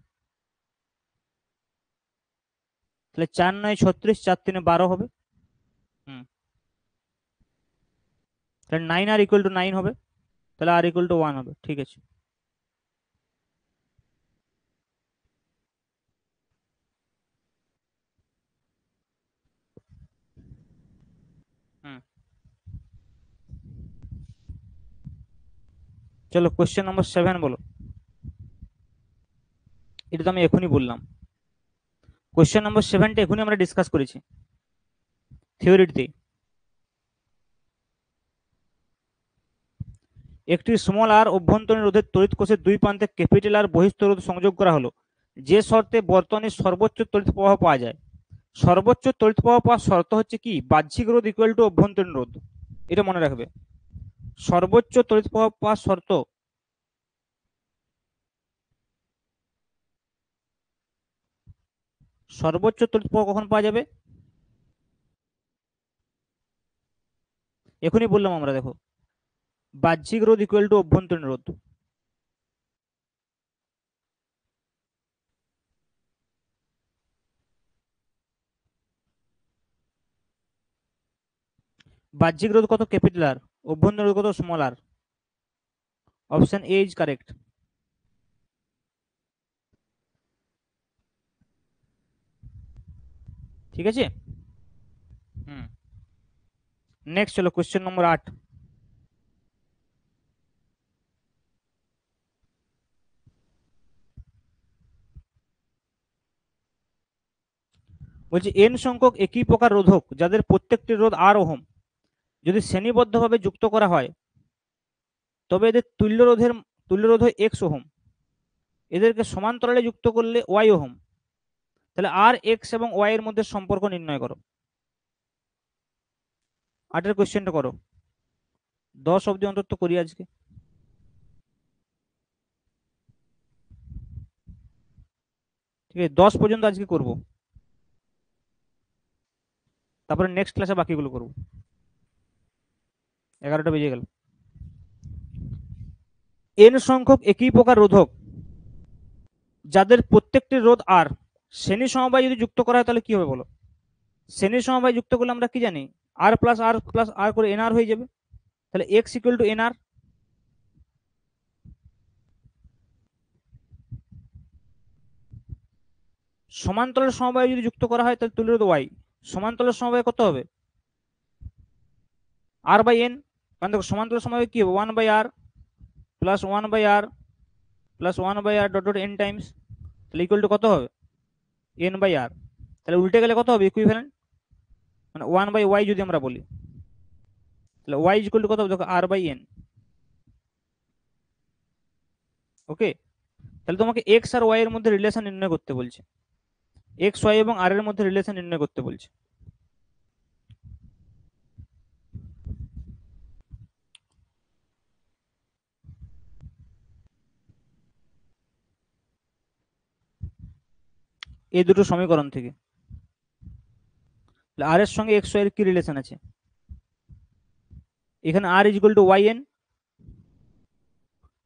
তাহলে 4×9 = 36, 4×3 = 12 হবে। হুম। তাহলে 9R = 9 হবে। তাহলে R = 1 হবে, ঠিক আছে। হুম। চলো কোশ্চেন নম্বর 7 বলো। এটা তো আমি এখনই বললাম। কোশ্চেন নম্বর 7টা এখনই আমরা ডিসকাস করেছি থিওরিতে। একটি স্মল আর অভ্যন্তরীণ রোধের তড়িৎ কোষের দুই প্রান্তে ক্যাপিটাল আর বহিস্থ রোধ সংযোগ করা হলো যে শর্তে বর্তনীর সর্বোচ্চ তড়িৎ প্রবাহ পাওয়া যায়। সর্বোচ্চ তড়িৎ প্রবাহ পাওয়ার শর্ত হচ্ছে কি? বাহ্যিক রোধ ইকুয়াল টু অভ্যন্তরীণ রোধ। এটা মনে রাখবে। সর্বোচ্চ তড়িৎ প্রবাহ পাওয়ার শর্ত, সর্বোচ্চ তড়িৎ প্রবাহ কখন পাওয়া যাবে? এখনই বললাম আমরা, দেখো, বাহ্যিক রোধ ইকুয়াল টু অভ্যন্তরীণ রোধ। বাহ্যিক রোধ কত? Capital R. অভ্যন্তরীণ রোধ কত? Small R. Option A is correct. ঠিক আছে। হুম। নেক্সট চলো কোশ্চেন নম্বর 8। বলছি এন সংখ্যক একই প্রকার রোধক যাদের প্রত্যেকটি রোধ R ওহম যদি শ্রেণীবদ্ধভাবে যুক্ত করা হয় তবে এদের তুল্য রোধ হয় X ওহম। এদেরকে সমান্তরালে যুক্ত করলে Y ওহম। তাহলে R, X এবং Y এর মধ্যে সম্পর্ক নির্ণয় করো। 8-এর কোশ্চেনটা করো। 10 অব্দি অন্তত করি আজকে। ঠিক আছে, 10 পর্যন্ত আজকে করব, তারপরে নেক্সট ক্লাসে বাকিগুলো করব। 11টা বেজে গেল। এন সংখ্যক একই প্রকার রোধক যাদের প্রত্যেকটি রোধ আর শ্রেণী সমবায় যদি যুক্ত করা হয় তাহলে কি হবে বলো? শ্রেণী সমবায় যুক্ত করলে আমরা কি জানি? R+R+R করে NR হয়ে যাবে। তাহলে X = NR। সমান্তরাল সমবায় যদি যুক্ত করা হয় তাহলে তুল্যরোধ Y। সমান্তরাল সমবায় কত হবে? R/N। কারণ দেখো সমান্তরাল সমবায় কি হবে? 1/R plus 1/R plus 1/R dot dot N Times. তাহলে ইকুয়াল টু কত হবে? N/R। তাহলে উল্টে গেলে কত হবে? ইকুইভ্যালেন্ট, মানে 1/Y যদি আমরা বলি তাহলে Y ইকুয়াল টু কত হবে? দেখো R/N। ওকে। তাহলে তোমাকে এক্স আর ওয়াই এর মধ্যে রিলেশন নির্ণয় করতে বলছে। এক্স, ওয়াই এবং আর এর মধ্যে রিলেশন নির্ণয় করতে বলছে। এই দুটো সমীকরণ থেকে আর এর সঙ্গে এক্স ওয়াই এর কি রিলেশন আছে? এখানে R is equal to Y N,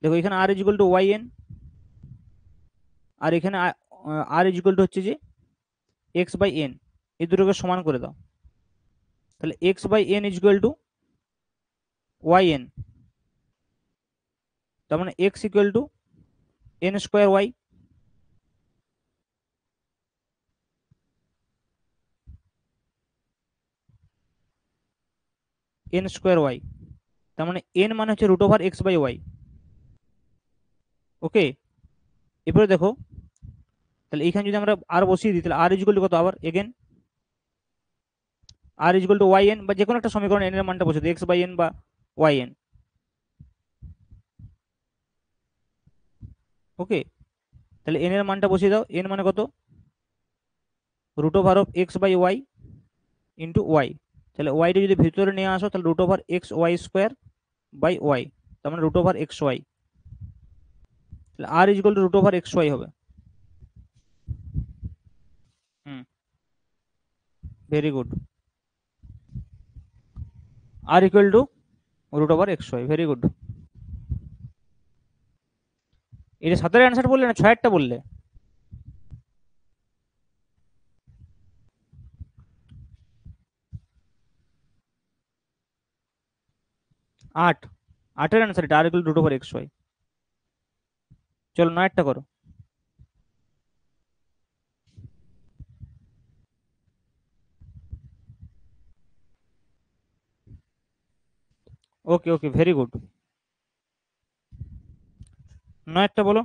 দেখো এখানে R is equal to Y N, আর এখানে আর ইজ ইকুয়াল টু হচ্ছে যে এক্স বাই এন, এই দুটোকে সমান করে দাও, তাহলে X by N is equal to Y N, তার মানে X equal to N square Y, N square Y, তার মানে এন মানে হচ্ছে root over X by Y. Okay, এরপরে দেখো তাহলে এইখানে যদি আমরা আর বসিয়ে দিই, তাহলে আর ইজ ইকুয়াল টু কত, আবার again R is equal to Y N, বা যে কোনো একটা সমীকরণ এন এর মানটা বসে দিই, এক্স বাই এন বা ওয়াই এন। ওকে, তাহলে এন এর মানটা বসিয়ে দাও, এন মানে কত, root over of X by Y into Y, তাহলে ওয়াইটা যদি ভিতরে নিয়ে আসো তাহলে root over X Y square by Y, তার মানে রুট ওভার এক্স ওয়াই, তাহলে R is equal to root over X Y হবে। Hmm, very good, R equal to root over X Y, very good. এটা 7 answer বললে না 6 বললে? 8, 8 answer এটা, R equal to root over X Y. চলো 9 করো। ওকে ওকে, very good. 9 বলো।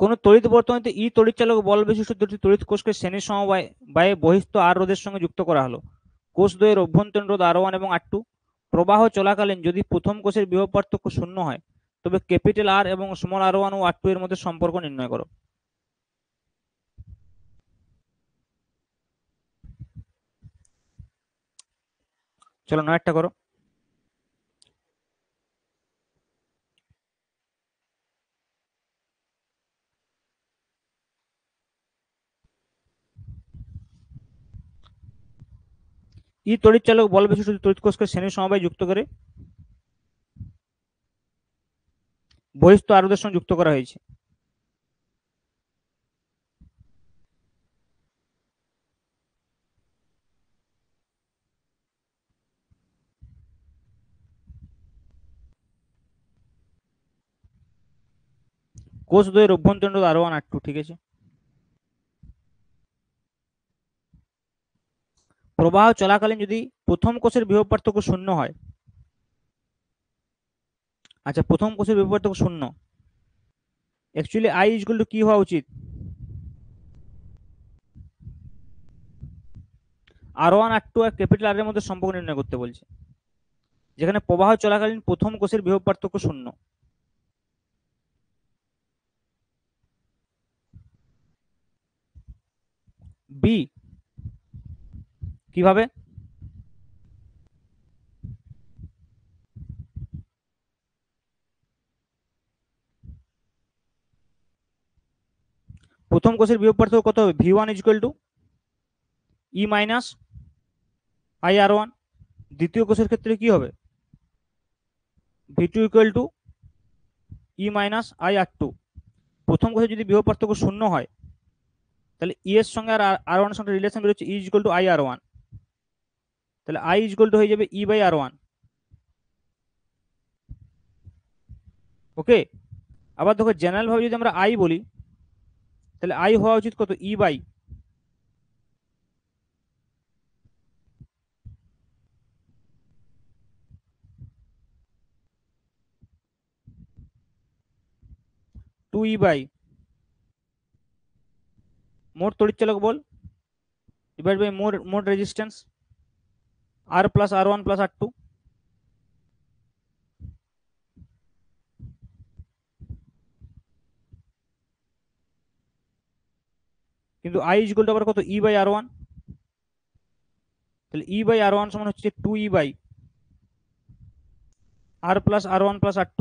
কোন তড়িৎ বর্তনীতে ই তড়িৎচালক বল বিশিষ্ট দুটি তড়িৎ কোষকে শ্রেণী সমবায়ে বহিস্থ আর রোধের সঙ্গে যুক্ত করা হলো। কোষ দ্বয়ের অভ্যন্তরীণ রোধ R1 এবং R2। প্রবাহ চলাকালীন যদি প্রথম কোষের বিভব পার্থক্য শূন্য হয় তবে ক্যাপিটাল আর এবং স্মল R1 ও R2 এর মধ্যে সম্পর্ক নির্ণয় করো। চলো 9 করো। ই তড়িৎচালক বল বিশিষ্ট তড়িৎ কোষকে শ্রেণী সমবায়ে যুক্ত করে বহিস্থ আর রোধের সঙ্গে যুক্ত করা হয়েছে। কোষ দ্বয়ের অভ্যন্তরীণ রোধ R1 R2, ঠিক আছে। প্রবাহ চলাকালীন যদি প্রথম কোষের বিভব পার্থক্য শূন্য হয়, আচ্ছা প্রথম কোষের বিভব পার্থক্য শূন্য, actually I is equal two কি হওয়া উচিত, R1 R2 আর ক্যাপিটাল আর এর মধ্যে সম্পর্ক নির্ণয় করতে বলছে, যেখানে প্রবাহ চলাকালীন প্রথম কোষের বিভব পার্থক্য শূন্য। বি কিভাবে, প্রথম কোষের বিভব পার্থক্য কত হবে, V1 is equal to E minus I R1। দ্বিতীয় কোষের ক্ষেত্রে কি হবে, V2 equal to E minus I R2। প্রথম কোষে যদি বিভব পার্থক্য শূন্য হয় তাহলে ই এর সঙ্গে আর R1 এর সঙ্গে রিলেশন বেরোচ্ছে E is equal to I R1, তাহলে আই ইজ ইকুয়াল টু হয়ে যাবে ই বাই R1। ওকে, আবার দেখো জেনারেল ভাবে যদি আমরা আই বলি তাহলে আই হওয়া উচিত কত, E by two E by মোট তড়িৎচালক বল ডিভাইড বাই মোট রেজিস্ট্যান্স আর প্লাস R1 প্লাস R2। কিন্তু আই ইজ ইকুয়াল টু আবার কত, ই বাই R1, তাহলে ই বাই R1 সমান হচ্ছে two E by R plus R1 plus R2।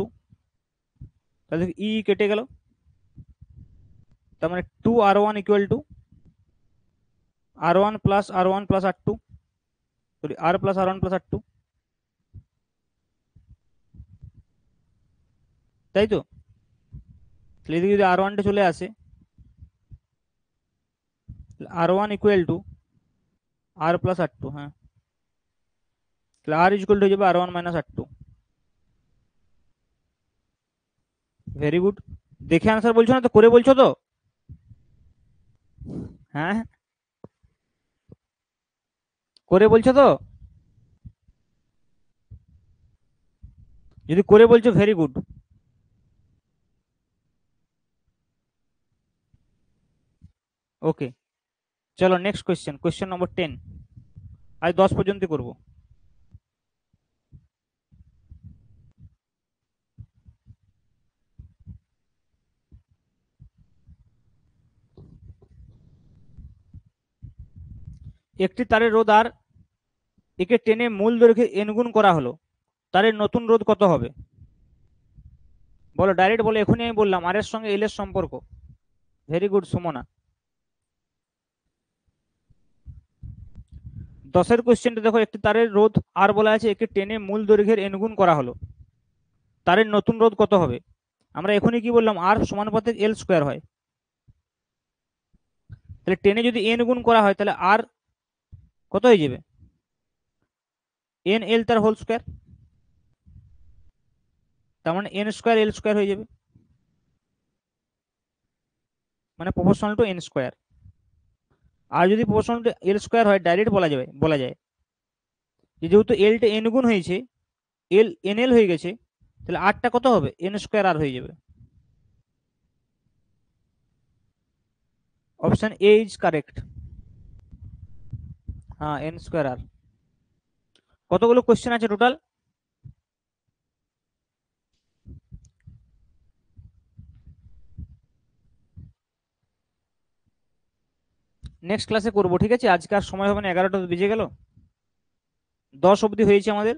তাহলে ই কেটে গেল, তার মানে two R1 equal to R1 plus R1 plus R2। Sorry R plus R one plus R two, তাই তো? তাহলে এদিকে যদি আর ওয়ানটা চলে আসে, R one equal to R plus R two, হ্যাঁ, তাহলে আর ইকুয়াল টু হয়ে যাবে R one minus R two. Very good. দেখে আনসার বলছো না তো, করে বলছো তো? হ্যাঁ, করে বলছো তো? যদি করে বলছো ভেরি গুড। ওকে, চলো নেক্সট কোয়েশ্চেন, কোয়েশ্চেন নম্বর 10। আজ 10 পর্যন্ত করব। একটি তারের রোধ আর একে টেনে মূল দৈর্ঘ্যে n গুণ করা হলো, তারের নতুন রোধ কত হবে? বলো, ডাইরেক্ট বলো, এখনই আমি বললাম আর এর সঙ্গে এল এর সম্পর্ক। Very good Sumana. 10-এর কোয়েশ্চেনটা দেখো, একটি তারের রোধ আর বলা আছে একে টেনে মূল দৈর্ঘ্যের n গুণ করা হলো, তারের নতুন রোধ কত হবে? আমরা এখনই কি বললাম, আর সমানুপাতিক এল স্কোয়ার হয়। তাহলে টেনে যদি n গুণ করা হয় তাহলে আর কত হয়ে যাবে? এন এল তার হোল স্কোয়ার, তার মানে এন স্কোয়ার এল স্কোয়ার হয়ে যাবে, মানে প্রপোর্শনাল টু এন স্কোয়ার। আর যদি প্রপোর্শনাল টু এল স্কোয়ার হয়, ডাইরেক্ট বলা যায় যে যেহেতু এলটা এন গুণ হয়েছে, এল এন এল হয়ে গেছে, তাহলে আরটা কত হবে? এন স্কোয়ার আর হয়ে যাবে। Option A is correct. হ্যাঁ, এন স্কোয়ার আর। কতগুলো কোশ্চেন আছে টোটাল? নেক্সট ক্লাসে করবো, ঠিক আছে? আজকে আর সময় হবে না, 11টা বেজে গেল, 10 অবধি হয়েছে আমাদের।